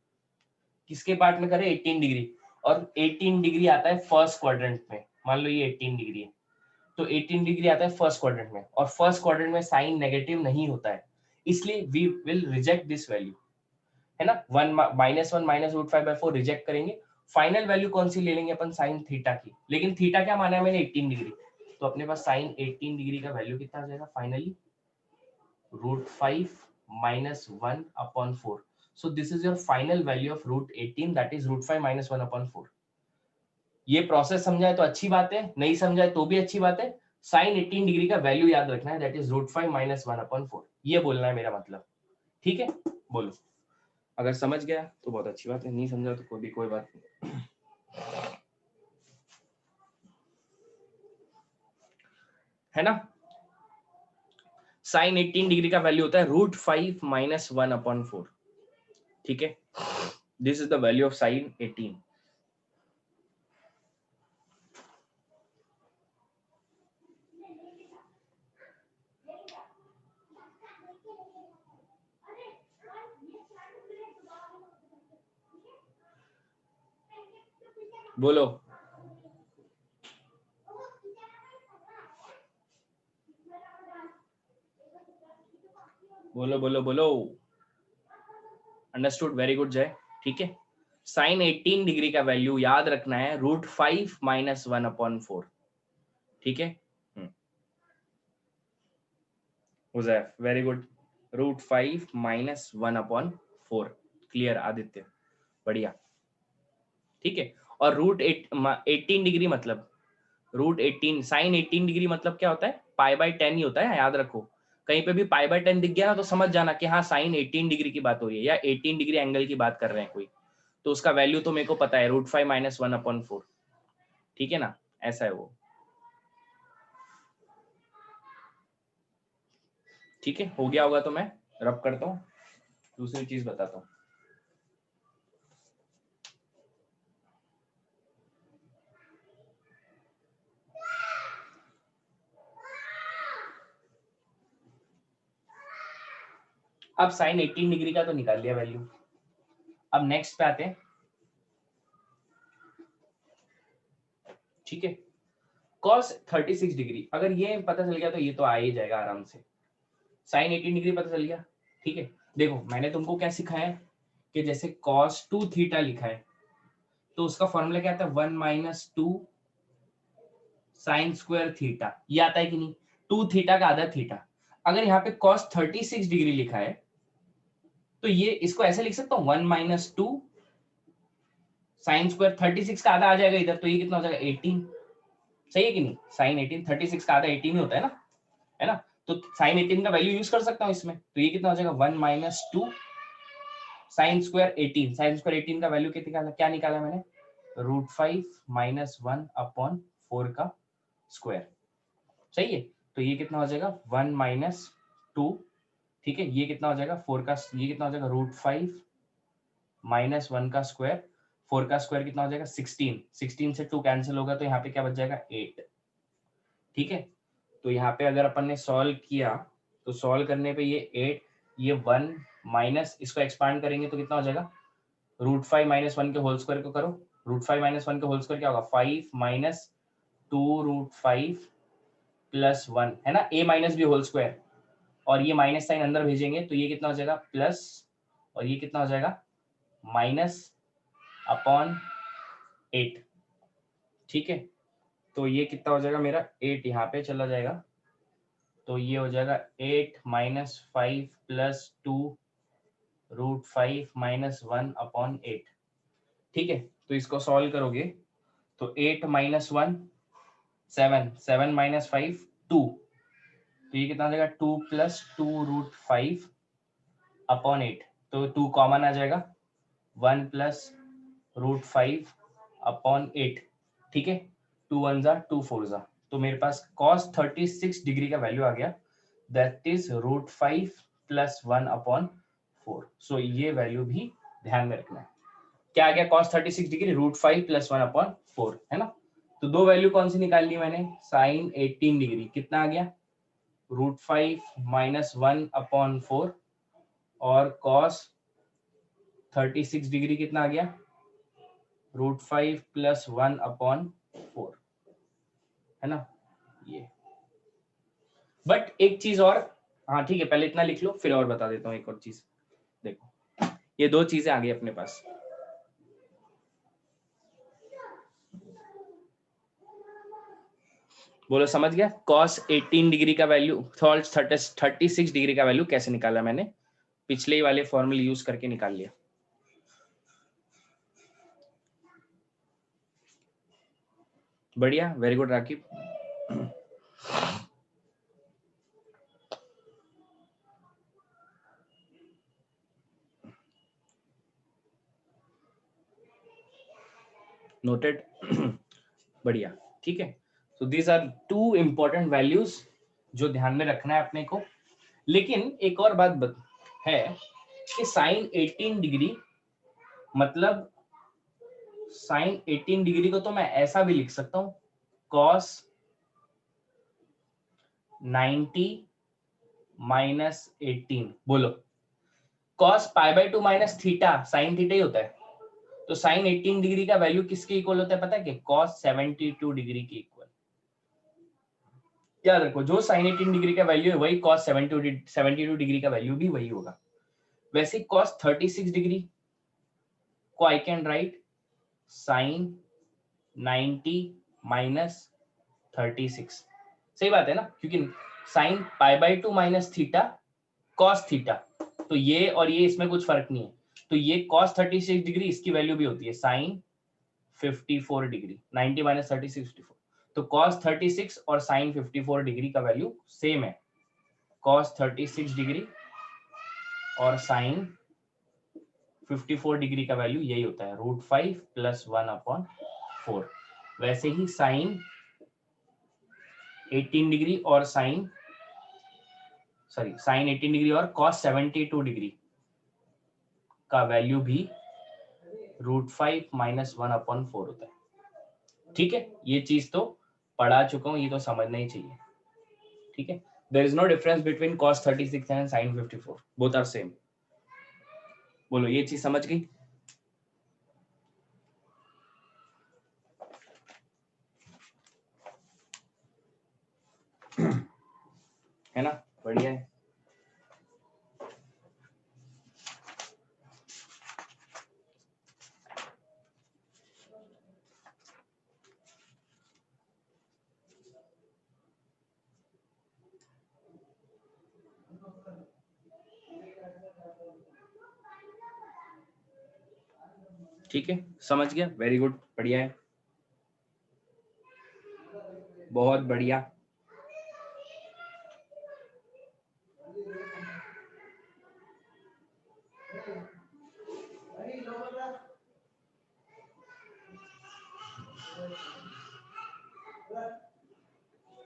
किसके पार्ट में करें, 18 डिग्री, और 18 डिग्री आता है फर्स्ट क्वाड्रेंट में। मान लो ये 18 डिग्री है, तो 18 डिग्री आता है फर्स्ट क्वाड्रेंट में, और फर्स्ट क्वाड्रेंट में साइन नेगेटिव नहीं होता है, इसलिए we will reject this value, है ना। -1 माइनस √5/4 रिजेक्ट करेंगे। फाइनल वैल्यू कौन सी ले लेंगे अपन, साइन थीटा की। लेकिन थीटा क्या माना है मैंने, 18 डिग्री, तो अपने पास साइन 18 डिग्री का वैल्यू कितना आ जाएगा finally, √5 minus 1 upon 4. So this is your final value of √18, that is √5 minus 1 upon 4. ये प्रोसेस समझाए तो अच्छी बात है, नहीं समझाए तो भी अच्छी बात है। साइन 18 डिग्री का वैल्यू याद रखना है, दैट इज √5 minus 1 upon 4, ये बोलना है मेरा मतलब। ठीक है, बोलो। अगर समझ गया तो बहुत अच्छी बात है, नहीं समझा तो कोई बात नहीं। है ना। साइन 18 डिग्री का वैल्यू होता है √5 - 1/4। ठीक है, this is the value of sine 18। बोलो बोलो बोलो बोलो। अंडरस्टूड, वेरी गुड जय। ठीक है, साइन 18 डिग्री का वैल्यू याद रखना है √5 - 1/4। ठीक है, उजैफ वेरी गुड, √5 - 1/4। क्लियर आदित्य, बढ़िया। ठीक है, और √18 डिग्री मतलब √18 साइन 18 डिग्री मतलब क्या होता है, π/10 ही होता है, याद रखो। कहीं पे भी π/10 दिख गया ना तो समझ जाना कि हाँ साइन 18 डिग्री की बात हो रही है या 18 डिग्री एंगल की बात कर रहे हैं कोई, तो उसका वैल्यू तो मेरे को पता है √5 - 1/4। ठीक है ना, ऐसा है वो। ठीक है, हो गया होगा तो मैं रब करता हूँ, दूसरी चीज बताता हूँ। अब साइन 18 डिग्री का तो निकाल लिया वैल्यू, अब नेक्स्ट पे आते हैं। ठीक है, cos 36 डिग्री अगर ये पता चल गया तो ये तो आ ही जाएगा आराम से। साइन 18 डिग्री पता चल गया। ठीक है, देखो मैंने तुमको क्या सिखाया है कि जैसे cos 2 थीटा लिखा है तो उसका फॉर्मूला क्या आता है, 1 - 2 साइन स्क्वायर थीटा, ये आता है कि नहीं, 2 थीटा का आधा थीटा। अगर यहाँ पे cos 36 डिग्री लिखा है तो ये इसको ऐसे लिख सकता हूँ 1 - 2 साइन स्क्वायर 36 का आधा आ जाएगा इधर, तो ये कितना हो जाएगा 18। सही है कि नहीं, साइन 18 36 का आधा 18 ही होता है ना, है ना। तो साइन 18 का वैल्यू यूज कर सकता हूँ इसमें, तो ये कितना हो जाएगा 1 - 2 साइन स्क्वायर 18। साइन स्क्वायर 18 का वैल्यू कितना क्या निकाला मैंने, √5 - 1/4 का स्क्वायर। सही है, तो ये कितना हो जाएगा 1 - 2। ठीक है, ये कितना हो जाएगा 4 का, ये कितना हो जाएगा √5 - 1 का स्क्वायर। 4 का स्क्वायर कितना हो जाएगा 16। 16 से 2 कैंसिल होगा तो यहाँ पे क्या बच जाएगा 8। ठीक है, तो यहाँ पे अगर अपन ने सॉल्व किया तो सॉल्व करने पे ये 8, ये 1 माइनस इसको एक्सपांड करेंगे तो कितना हो जाएगा, √5 - 1 के होल स्क्वायर को करो, √5 - 1 के होल स्क्वायर क्या होगा 5 - 2√5 + 1, है ना, a माइनस भी होल स्क्वायर, और ये माइनस साइन अंदर भेजेंगे तो ये कितना हो जाएगा प्लस, और ये कितना हो जाएगा -/8। ठीक है, तो ये कितना हो जाएगा मेरा 8 यहाँ पे चला जाएगा, तो ये हो जाएगा 8 - 5 + 2 √5 - 1/8। ठीक है, तो इसको सॉल्व करोगे तो 8 - 1 7, 7 - 5 2, तो ये कितना हो जाएगा 2 + 2 √5/8, तो 2 कॉमन आ जाएगा 1 + √5/8। ठीक है, 2 1 ज़ा 2 4 ज़ा, तो मेरे पास cos 36 डिग्री का वैल्यू आ गया, दैट इज √5 + 1/4। सो ये वैल्यू भी ध्यान में रखना है। क्या आ गया cos 36 डिग्री, √5 + 1/4, है ना। तो दो वैल्यू कौन सी निकाल ली मैंने, साइन 18 डिग्री कितना आ गया √5 - 1/4, और cos 36 डिग्री कितना आ गया √5 + 1/4, है ना ये। बट एक चीज और, हाँ ठीक है पहले इतना लिख लो फिर और बता देता हूँ एक और चीज। देखो ये दो चीजें आ गई अपने पास, बोलो समझ गया। cos 18 डिग्री का वैल्यू, 36 डिग्री का वैल्यू कैसे निकाला मैंने, पिछले ही वाले फॉर्मूले यूज करके निकाल लिया। बढ़िया, वेरी गुड राकिब। नोटेड? बढ़िया, ठीक है। So these are two important values जो ध्यान में रखना है अपने को। लेकिन एक और बात है कि साइन 18 डिग्री मतलब साइन 18 डिग्री को तो मैं ऐसा भी लिख सकता हूं, कॉस 90 माइनस 18। बोलो, cos pi by 2 minus theta sine theta ही होता है। तो साइन 18 डिग्री का वैल्यू किसके इक्वल होता है पता है? कि कॉस 72 डिग्री के इक्वल। याद रखो, जो साइन 18 डिग्री का वैल्यू है वही कॉस 72 डिग्री का वैल्यू भी वही होगा। वैसे कॉस 36 डिग्री को I can write sine 90 minus 36। सही बात है ना, क्योंकि sine pi by 2 minus theta cos theta, तो ये और ये इसमें कुछ फर्क नहीं है। तो ये कॉस 36 डिग्री, इसकी वैल्यू भी होती है साइन 54 डिग्री। 90 माइनस 36 54, तो कॉस 36 और साइन 54 डिग्री का वैल्यू सेम है। कॉस 36 डिग्री और साइन 54 डिग्री का वैल्यू यही होता है, √5 प्लस 1/4। वैसे ही साइन 18 डिग्री और साइन 18 डिग्री और कॉस 72 डिग्री का वैल्यू भी √5 माइनस 1/4 होता है। ठीक है, ये चीज तो पढ़ा चुका हूं, ये तो समझना ही चाहिए। ठीक है, there is no difference between cos 36 and sin 54, both are same. बोलो, ये चीज समझ गई? है ना, बढ़िया है। ठीक है, समझ गया, वेरी गुड, बढ़िया है, बहुत बढ़िया।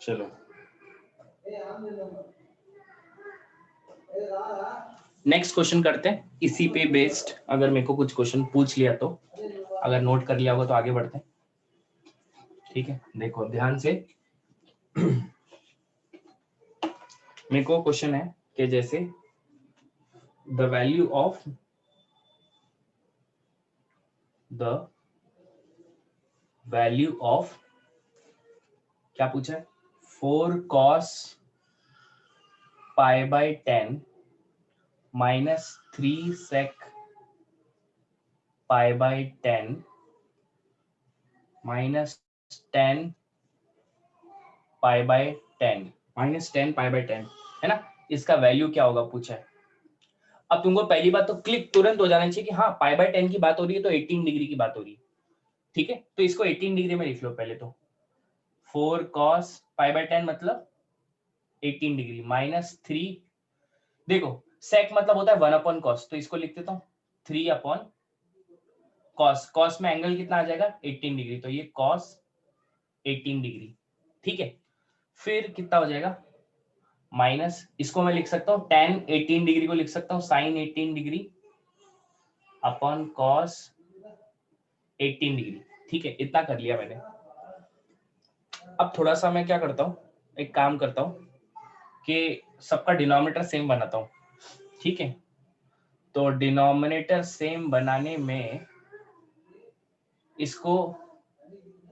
चलो नेक्स्ट क्वेश्चन करते हैं, इसी पे बेस्ड अगर मेरे को कुछ क्वेश्चन पूछ लिया तो, अगर नोट कर लिया होगा तो आगे बढ़ते हैं। ठीक है, देखो ध्यान से। मेरे को क्वेश्चन है कि जैसे द वैल्यू ऑफ क्या पूछा है? 4 cos pi by 10 minus 3 sec pi by 10 minus 10 pi by 10 minus 10 pi by 10 है ना, इसका वैल्यू क्या होगा पूछा है। अब तुमको पहली बात तो क्लिक तुरंत हो जाना चाहिए कि हाँ पाई बाय 10 की बात हो रही है तो 18 डिग्री की बात हो रही है। ठीक है, तो इसको 18 डिग्री में लिख लो पहले तो। 4 cos पाई बाय 10 मतलब 18 डिग्री माइनस 3, देखो सेक मतलब होता है 1/cos, तो इसको लिख देता हूँ 3/cos। cos में एंगल कितना आ जाएगा? 18 डिग्री, तो ये cos 18 डिग्री। ठीक है, फिर कितना हो जाएगा? माइनस, इसको मैं लिख सकता हूँ tan 18 डिग्री को लिख सकता हूँ sin 18 degree upon cos 18 degree. ठीक है, इतना कर लिया मैंने। अब थोड़ा सा मैं क्या करता हूँ, एक काम करता हूँ कि सबका डिनोमिनेटर सेम बनाता हूँ। ठीक है, तो डिनोमिनेटर सेम बनाने में इसको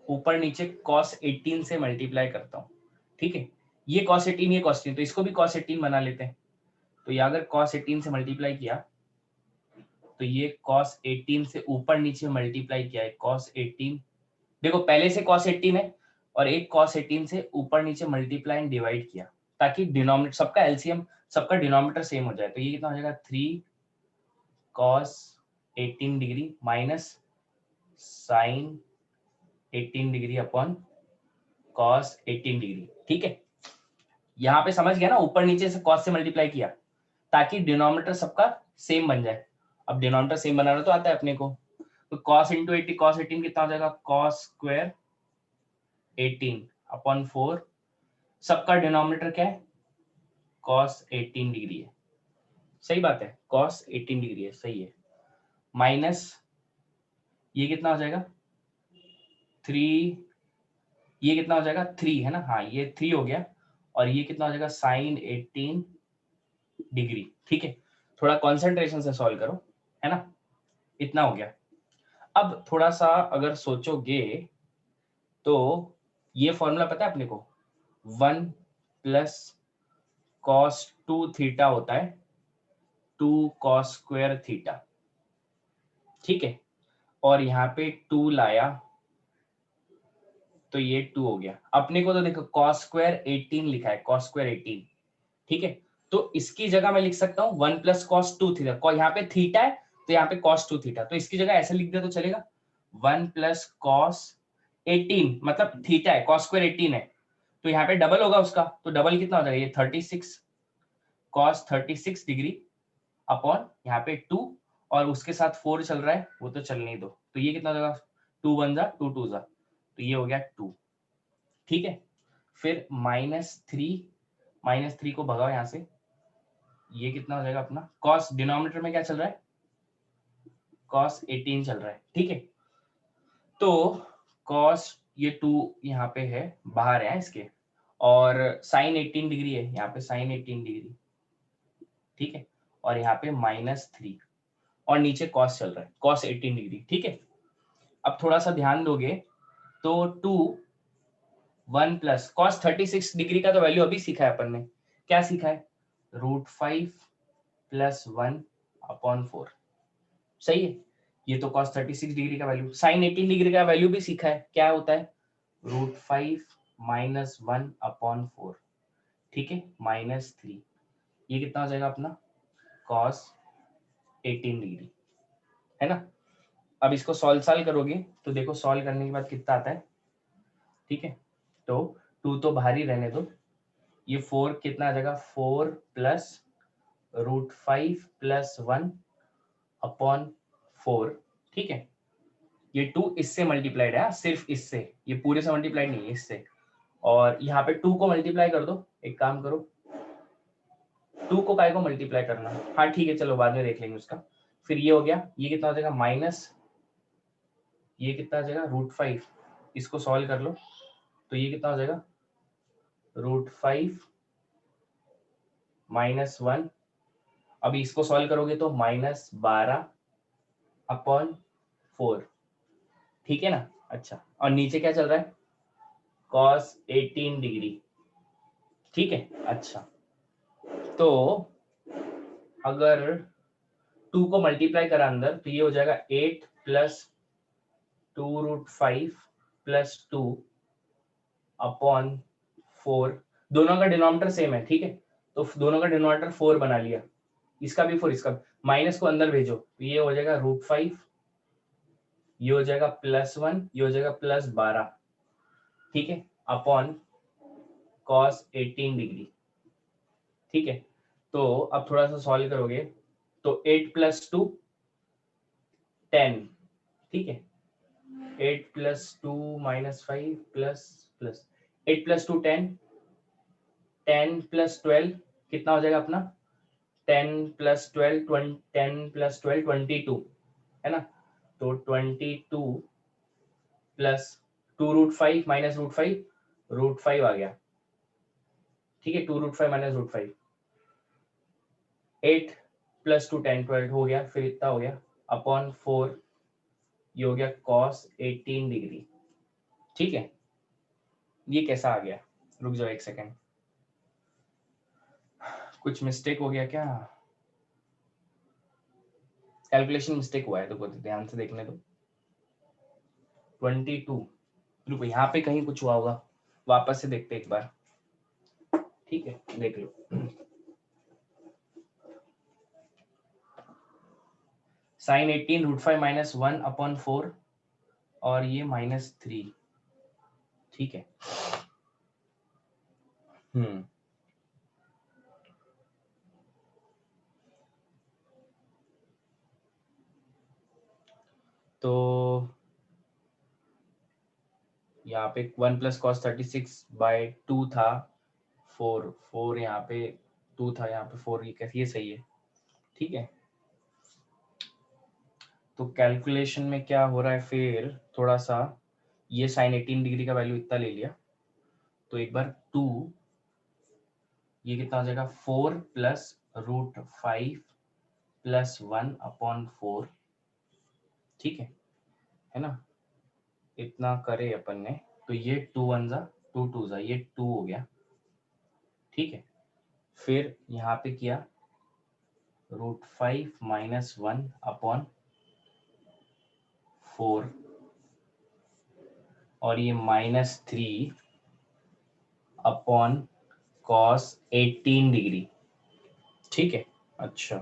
ऊपर नीचे cos 18 से मल्टीप्लाई करता हूँ। ठीक है, ये cos 18 ये cos 18, तो इसको भी cos 18 बना लेते हैं। तो ये अगर cos 18 से मल्टीप्लाई किया तो ये cos 18 से ऊपर नीचे मल्टीप्लाई किया है cos 18, देखो पहले से cos 18 है और एक cos 18 से ऊपर नीचे मल्टीप्लाई एंड डिवाइड किया, ताकि डिनोमिनेटर सबका एलसीएम सबका डिनोमिनेटर सेम हो जाए। तो ये कितना हो जाएगा? 3 cos 18 degree minus sin 18 degree upon cos 18 degree. ठीक है, यहाँ पे समझ गया ना, ऊपर नीचे से cos से मल्टीप्लाई किया ताकि डिनोमिनेटर सबका सेम बन जाए। अब डिनोमिनेटर सेम बनाना तो आता है अपने को, तो cos इंटू 80, cos 18 कितना हो जाएगा, cos स्क्वायर 18 अपॉन 4, सबका डिनोमिनेटर क्या है, cos 18 डिग्री है, सही बात है, cos 18 डिग्री है, सही है, माइनस ये कितना हो जाएगा 3, ये कितना हो जाएगा 3 है ना, हाँ ये 3 हो गया, और ये कितना हो जाएगा साइन 18 डिग्री। ठीक है, थोड़ा कॉन्सेंट्रेशन से सॉल्व करो, है ना, इतना हो गया। अब थोड़ा सा अगर सोचोगे तो ये फॉर्मूला पता है अपने को, 1 प्लस कॉस 2 थीटा होता है 2 कॉस स्क्वायर थीटा। ठीक है, और यहाँ पे 2 लाया तो ये 2 हो गया। अपने को तो देखो कॉस स्क्वायर 18 लिखा है, कॉस स्क्वायर 18। ठीक है, तो इसकी जगह मैं लिख सकता हूँ 1 प्लस कॉस 2 थीटा, यहाँ पे थीटा है तो यहाँ पे कॉस 2 थीटा, तो इसकी जगह ऐसे लिख दे तो चलेगा 1 प्लस कॉस 18, मतलब थीटा है, कॉस स्क्वायर 18 है, तो यहाँ पे डबल होगा उसका, तो डबल कितना हो जाएगा, ये 36 कॉस 36 डिग्री अपॉन यहाँ पे 2, और उसके साथ 4 चल रहा है, वो तो चलने ही दो, तो ये कितना हो जाएगा 2 1 जा 2 2 जा, तो ये हो गया 2। ठीक है, फिर -3 को भगाओ यहाँ से, ये कितना हो जाएगा अपना, cos डिनोमिनेटर में क्या चल रहा है, cos 18 चल रहा है। ठीक है, तो cos ये 2 यहाँ पे है, बाहर है इसके, और sin 18 डिग्री है, यहाँ पे sin 18 डिग्री। ठीक है, और यहाँ पे -3, और नीचे cos चल रहा है, cos 18 डिग्री। ठीक है, अब थोड़ा सा ध्यान दोगे तो 2 1 प्लस cos 36 डिग्री का तो वैल्यू अभी सीखा है अपन ने, क्या सीखा है, √5 प्लस 1 अपॉन 4, सही है, ये तो cos 36 डिग्री का वैल्यू, sin 18 डिग्री का वैल्यू भी सीखा है, क्या होता है, √5 माइनस 1 अपॉन 4। ठीक है, -3, ये कितना हो जाएगा अपना cos 18 डिग्री, है ना। अब इसको सॉल्व करोगे तो देखो सॉल्व करने के बाद कितना आता है। ठीक है, तो 2 तो बाहर ही रहने दो, ये 4 कितना आ जाएगा, 4 प्लस √5 प्लस 1 अपॉन 4। ठीक है, ये 2 इससे मल्टीप्लाइड है, सिर्फ इससे, ये पूरे से मल्टीप्लाइड नहीं है, इससे, और यहाँ पे 2 को मल्टीप्लाई कर दो, एक काम करो 2 को काय को मल्टीप्लाई करना, हाँ ठीक है चलो बाद में देख लेंगे उसका। फिर ये हो गया, ये कितना हो जाएगा माइनस, ये कितना आ जाएगा √5, इसको सॉल्व कर लो तो ये कितना हो जाएगा √5 माइनस 1, अभी इसको सॉल्व करोगे तो -12 अपॉन 4। ठीक है ना, अच्छा, और नीचे क्या चल रहा है, cos 18 डिग्री। ठीक है, अच्छा, तो अगर 2 को मल्टीप्लाई करा अंदर तो ये हो जाएगा 8 प्लस 2√5 प्लस 2 अपॉन 4, दोनों का डिनोमिनेटर सेम है। ठीक है, तो दोनों का डिनोमिनेटर 4 बना लिया, इसका भी 4, इसका माइनस को अंदर भेजो तो ये हो जाएगा √5, ये हो जाएगा +1, ये हो जाएगा +12। ठीक है, अपॉन cos 18 डिग्री। ठीक है, तो अब थोड़ा सा सॉल्व करोगे तो 8 प्लस 2 10। ठीक है, 8 plus 2 -5 plus plus 8 plus 2 10, 10 plus 12 कितना हो जाएगा अपना, 10 प्लस 12 10 प्लस 12 22, है ना, तो 22 प्लस 2√5 माइनस √5, √5 आ गया। ठीक है, 2√5 माइनस √5, 8 प्लस 2 10 12 हो गया, फिर इतना हो गया अपॉन 4, ये हो गया cos 18 डिग्री। ठीक है, ये कैसा आ गया, रुक जाओ एक सेकेंड, कुछ मिस्टेक हो गया क्या, कैलकुलेशन मिस्टेक हुआ है तो ध्यान से देखने दो। 22, रुको यहाँ पे कहीं कुछ हुआ होगा, वापस से देखते एक बार। ठीक है, देख लो, sin 18 √5 माइनस 1 अपॉन 4, और ये -3। ठीक है, तो यहाँ पे 1 प्लस कॉस 36/2 था 4 यहाँ पे 2 था, यहाँ पे 4, ये सही है, ठीक है। तो कैलकुलेशन में क्या हो रहा है फिर, थोड़ा सा ये साइन 18 डिग्री का वैल्यू इतना ले लिया, तो एक बार 2, ये कितना हो जाएगा 4 प्लस √5 प्लस 1/4, ठीक है ना, इतना करे अपन ने, तो ये 2 1 जा 2 2 जा, ये 2 हो गया, ठीक है। फिर यहाँ पे किया √5 माइनस 1/4 और ये -3/cos 18 डिग्री, ठीक है। अच्छा,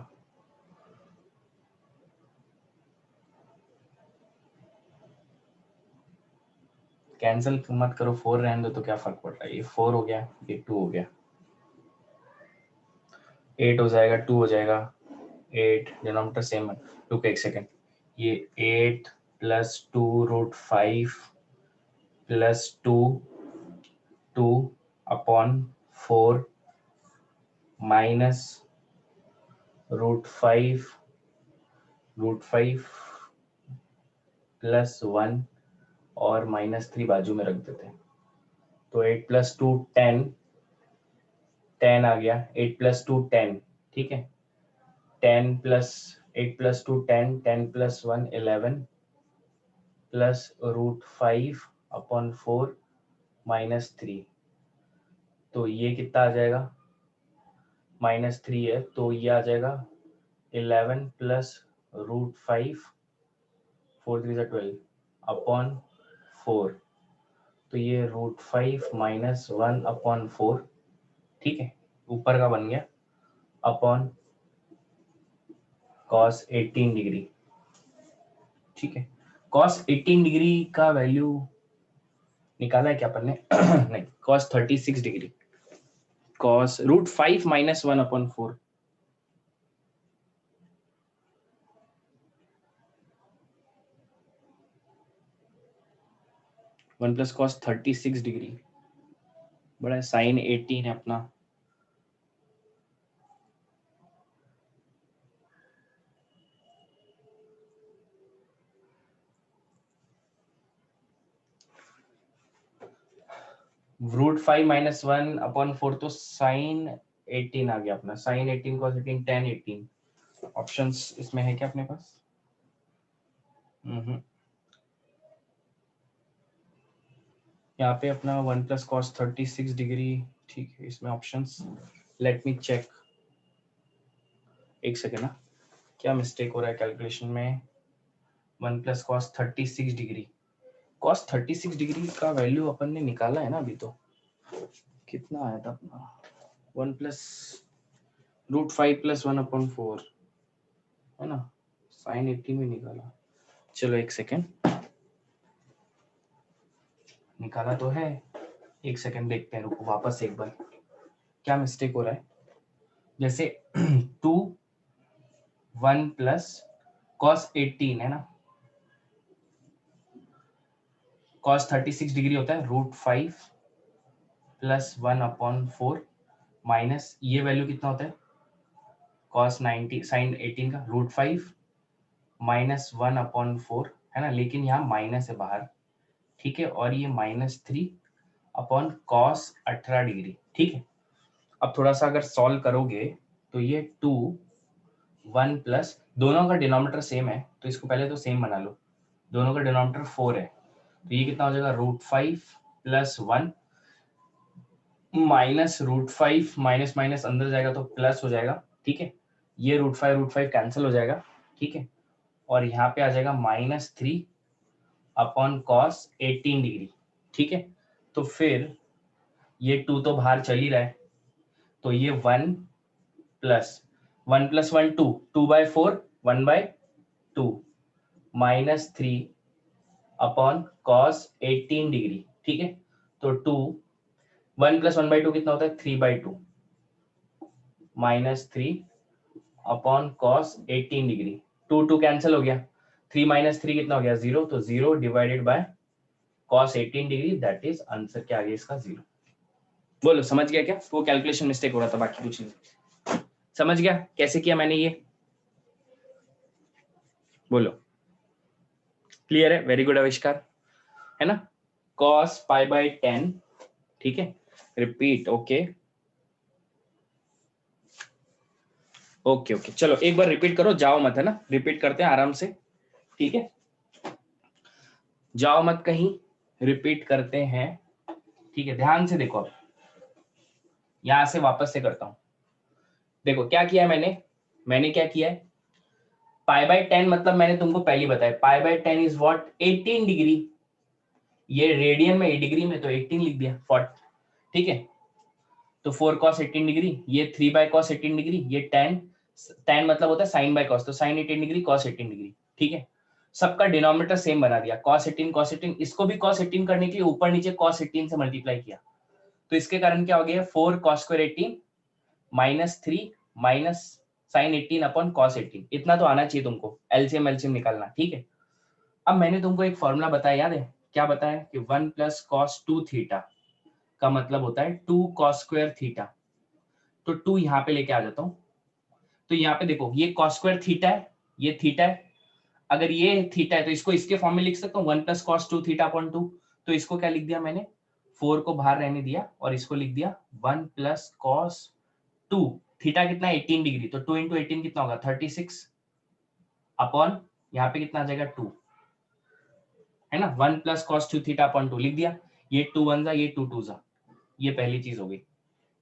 कैंसिल मत करो, 4 रहने दो, तो क्या फर्क पड़ रहा है, ये 4 हो गया, ये 2 हो गया, 8 हो जाएगा, 2 हो जाएगा, 8 डिनोमिनेटर सेम है, रुको एक सेकेंड, ये 8 प्लस 2 √5 प्लस 2/4 माइनस √5 प्लस 1 और -3 बाजू में रख देते हैं, तो 8 प्लस 2 10 आ गया, 8 प्लस 2 10, ठीक है, 10 प्लस 8 प्लस 2 10, 10 प्लस 1 11 प्लस √5/4 -3, तो ये कितना आ जाएगा, -3 है, तो ये आ जाएगा 11 प्लस √5 4 3 12/4, तो ये √5 माइनस 1/4, ठीक है, ऊपर का बन गया अपॉन cos 18 डिग्री, ठीक है। cos 18 डिग्री का वैल्यू निकाला है क्या अपन ने नहीं, cos 36 degree, cos √5 minus 1/4, one plus cos 36 degree, बड़ा साइन 18 है अपना, √5 माइनस 1/4, तो साइन 18 आ गया अपना, साइन 18 cos 18 tan 18, ऑप्शंस इसमें है क्या अपने पास? यहाँ पे अपना 1 प्लस cos 36 डिग्री, ठीक है, इसमें ऑप्शंस, लेट मी चेक, एक सेकेंड ना, क्या मिस्टेक हो रहा है कैलकुलेशन में, 1 plus cos 36 degree, cos 36 degree का वैल्यू अपन ने निकाला है ना अभी, तो कितना आया था अपना, 1 प्लस √5 प्लस 1/4 है ना, साइन 18 में निकाला, चलो एक सेकेंड, निकाला तो है, एक सेकेंड देखते हैं, रुको वापस एक बार, क्या मिस्टेक हो रहा है, जैसे 2 1 प्लस cos 18 है ना, cos 36 डिग्री होता है √5 प्लस 1/4 माइनस ये वैल्यू कितना होता है, cos 90 साइन 18 का √5 माइनस 1/4 है ना, लेकिन यहाँ माइनस है बाहर, ठीक है, और ये -3/cos 18 डिग्री, ठीक है। अब थोड़ा सा अगर सॉल्व करोगे तो ये 2 1 प्लस, दोनों का डिनोमिनेटर सेम है, तो इसको पहले तो सेम बना लो, दोनों का डिनोमिनेटर 4 है, तो ये कितना हो जाएगा, √5 प्लस 1 माइनस √5 माइनस माइनस अंदर जाएगा तो प्लस हो जाएगा, ठीक है, ये √5 कैंसिल हो जाएगा, ठीक है, और यहाँ पे आ जाएगा -3/cos 18 डिग्री, ठीक है। तो फिर ये 2 तो बाहर चल ही रहा है, तो ये 1 प्लस 1 प्लस 1 2 2/4 1/2 -3/cos 18 डिग्री, ठीक है, तो 2 1 प्लस 1/2 कितना होता है, 3/2 -3/cos 18 डिग्री, 2 2 कैंसिल हो गया, 3 माइनस 3 कितना हो गया 0, तो 0 divided by cos 18 degree, that is answer क्या आ गया इसका 0। बोलो समझ गया क्या? वो कैलकुलेशन मिस्टेक हो रहा था, बाकी कुछ नहीं। समझ गया कैसे किया मैंने ये? बोलो क्लियर है? वेरी गुड आविष्कार, है ना? cos पाई बाय 10, ठीक है, रिपीट, ओके ओके ओके, चलो एक बार रिपीट करो, जाओ मत, है ना, रिपीट करते हैं आराम से, ठीक है, जाओ मत कहीं, रिपीट करते हैं, ठीक है, ध्यान से देखो। अब यहां से वापस से करता हूं, देखो क्या किया है मैंने क्या किया है, पाई बाय 10 मतलब मैंने तुमको पहले बताया, pi by 10 is what 18 degree, ये रेडियन में, डिग्री में तो 18 लिख दिया 40, ठीक है, तो 4 cos 18 डिग्री, ये 3 बाय cos 18 डिग्री, ये tan मतलब होता है sin बाय cos, तो sin 18 डिग्री cos 18 डिग्री, ठीक है, सबका डिनोमिनेटर सेम बना दिया, cos 18, इसको भी cos 18 करने के लिए ऊपर नीचे cos 18 से मल्टीप्लाई किया, तो इसके कारण क्या हो गया 4 cos square 18 minus 3 minus sin 18 upon cos 18, इतना तो आना चाहिए तुमको, एलसीएम निकालना, ठीक है। अब मैंने तुमको एक फॉर्मूला बताया, याद है क्या बताया कि 1 प्लस कॉस 2 थीटा का मतलब होता है 2 cos स्क्वायर थीटा, तो 2 यहाँ पे लेके आ जाता हूँ, तो यहाँ पे देखो ये cos स्क्वायर थीटा है, ये थीटा है, अगर ये थीटा है तो इसको इसके फॉर्म में लिख सकता हूँ 1 प्लस कॉस 2 थीटा अपॉन 2, तो इसको क्या लिख दिया मैंने, 4 को बाहर रहने दिया और इसको लिख दिया 1 प्लस कॉस 2, थीटा कितना है 18 डिग्री, तो 2 इंटू 18 कितना होगा 36 अपॉन यहाँ पे कितना आ जाएगा 2, है ना, 1 प्लस कॉस 2 थीटा अपॉन 2 लिख दिया, ये 2 1 जा, ये 2 2 जा, ये पहली चीज हो गई,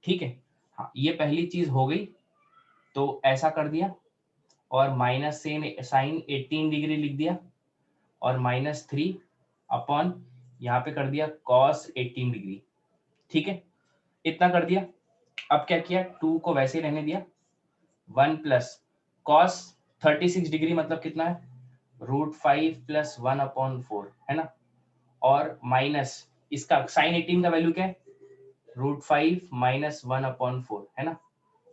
ठीक है, हाँ ये पहली चीज हो गई, तो ऐसा कर दिया, और माइनस से साइन 18 डिग्री लिख दिया, और -3 अपॉन यहाँ पे कर दिया cos 18 डिग्री, ठीक है, इतना कर दिया। अब क्या किया, 2 को वैसे ही रहने दिया, 1 प्लस cos 36 डिग्री मतलब कितना है √5 प्लस 1 अपॉन 4, है ना, और माइनस इसका साइन 18 का वैल्यू क्या है √5 माइनस 1 अपॉन 4, है ना,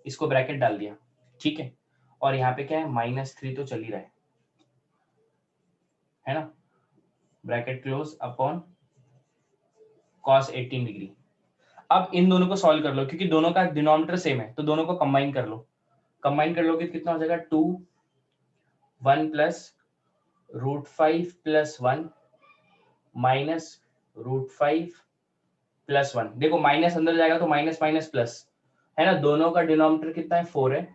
इसको ब्रैकेट डाल दिया, ठीक है, और यहाँ पे क्या है -3 तो चल ही रहा है ना, bracket close upon cos 18 degree. अब इन दोनों को सॉल्व कर लो, क्योंकि दोनों का डिनोमिनेटर सेम है, तो दोनों को कंबाइन कर लो, कंबाइन कर लोगे कितना हो जाएगा 2 1 प्लस √5 प्लस 1 माइनस √5 प्लस 1, देखो माइनस अंदर जाएगा तो माइनस माइनस प्लस, है ना, दोनों का डिनोमिनेटर कितना है 4 है,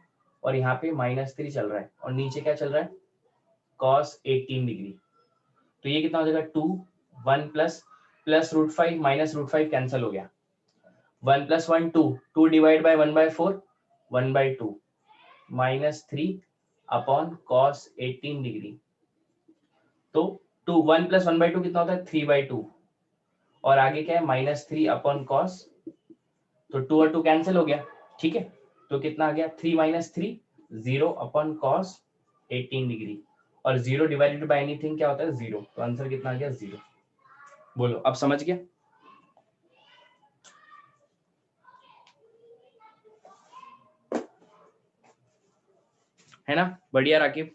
और यहाँ पे -3 चल रहा है, और नीचे क्या चल रहा है cos 18 डिग्री, तो ये कितना हो जाएगा 2 1 प्लस प्लस √5 माइनस √5 कैंसिल हो गया, 1 plus 1 2, 2 divide by 1/4 1/2 -3 upon cos 18 degree, तो 2 1 प्लस 1/2 कितना होता है 3/2, और आगे क्या है -3 अपॉन cos, तो 2 और 2 कैंसिल हो गया, ठीक है, तो कितना आ गया 3 - 3 0 अपॉन cos 18 डिग्री, और 0 डिवाइडेड बाय एनीथिंग क्या होता है 0, तो आंसर कितना आ गया 0। बोलो अब समझ गया? है ना, बढ़िया राकिब,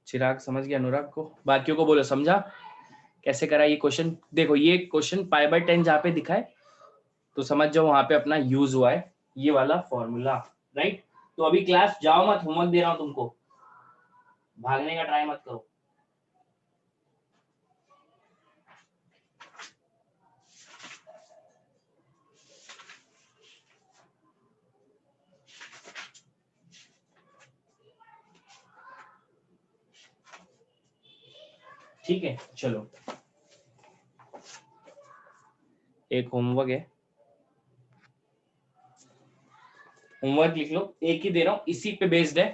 चिराग समझ गया, अनुराग को, बाकियों को बोलो समझा कैसे करा ये क्वेश्चन। देखो ये क्वेश्चन पाई बाय 10 जहाँ पे दिखा है तो समझ जाओ वहां पे अपना यूज हुआ है ये वाला फॉर्मूला, राइट। तो अभी क्लास जाओ मत, होमवर्क दे रहा हूं तुमको, भागने का ट्राई मत करो। ठीक है चलो, एक होमवर्क है, होमवर्क लिख लो, एक ही दे रहा हूँ, इसी पे बेस्ड है,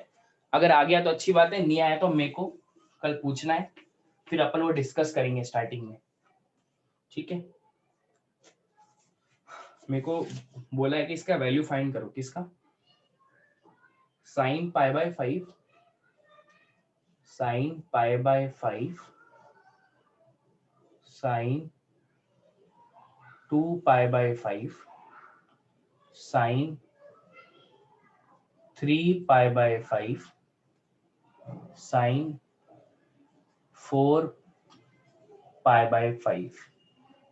अगर आ गया तो अच्छी बात है, नहीं आया तो मेरे को कल पूछना है, फिर अपन वो डिस्कस करेंगे स्टार्टिंग में, ठीक है। मेरे को बोला है कि इसका वैल्यू फाइंड करो, किसका, sine pi by 5, sine pi by 5 sine 2 pi by 5 sine 3 pi by 5 sine 4π/5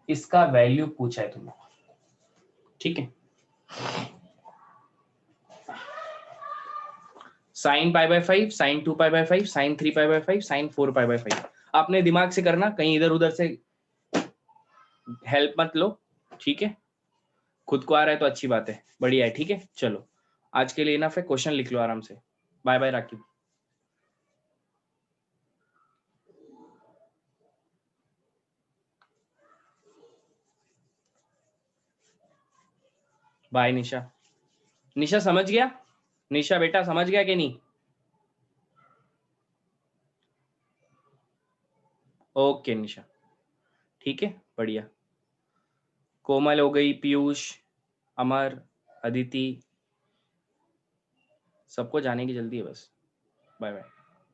इसका वैल्यू पूछा है तुमको, ठीक है। sin π/5, sin 2π/5, sin 3π/5, sin 4π/5 आपने दिमाग से करना, कहीं इधर उधर से हेल्प मत लो, ठीक है। खुद को आ रहा है तो अच्छी बात है, बढ़िया है, ठीक है। चलो आज के लिए इनफ है, क्वेश्चन लिख लो आराम से। Bye bye Rakib. Bye Nisha. Nisha समझ गया? निशा बेटा समझ गया कि नहीं? ओके निशा, ठीक है, बढ़िया। कोमल हो गई, पीयूष, अमर, अदिति, सबको जाने की जल्दी है बस। Bye bye.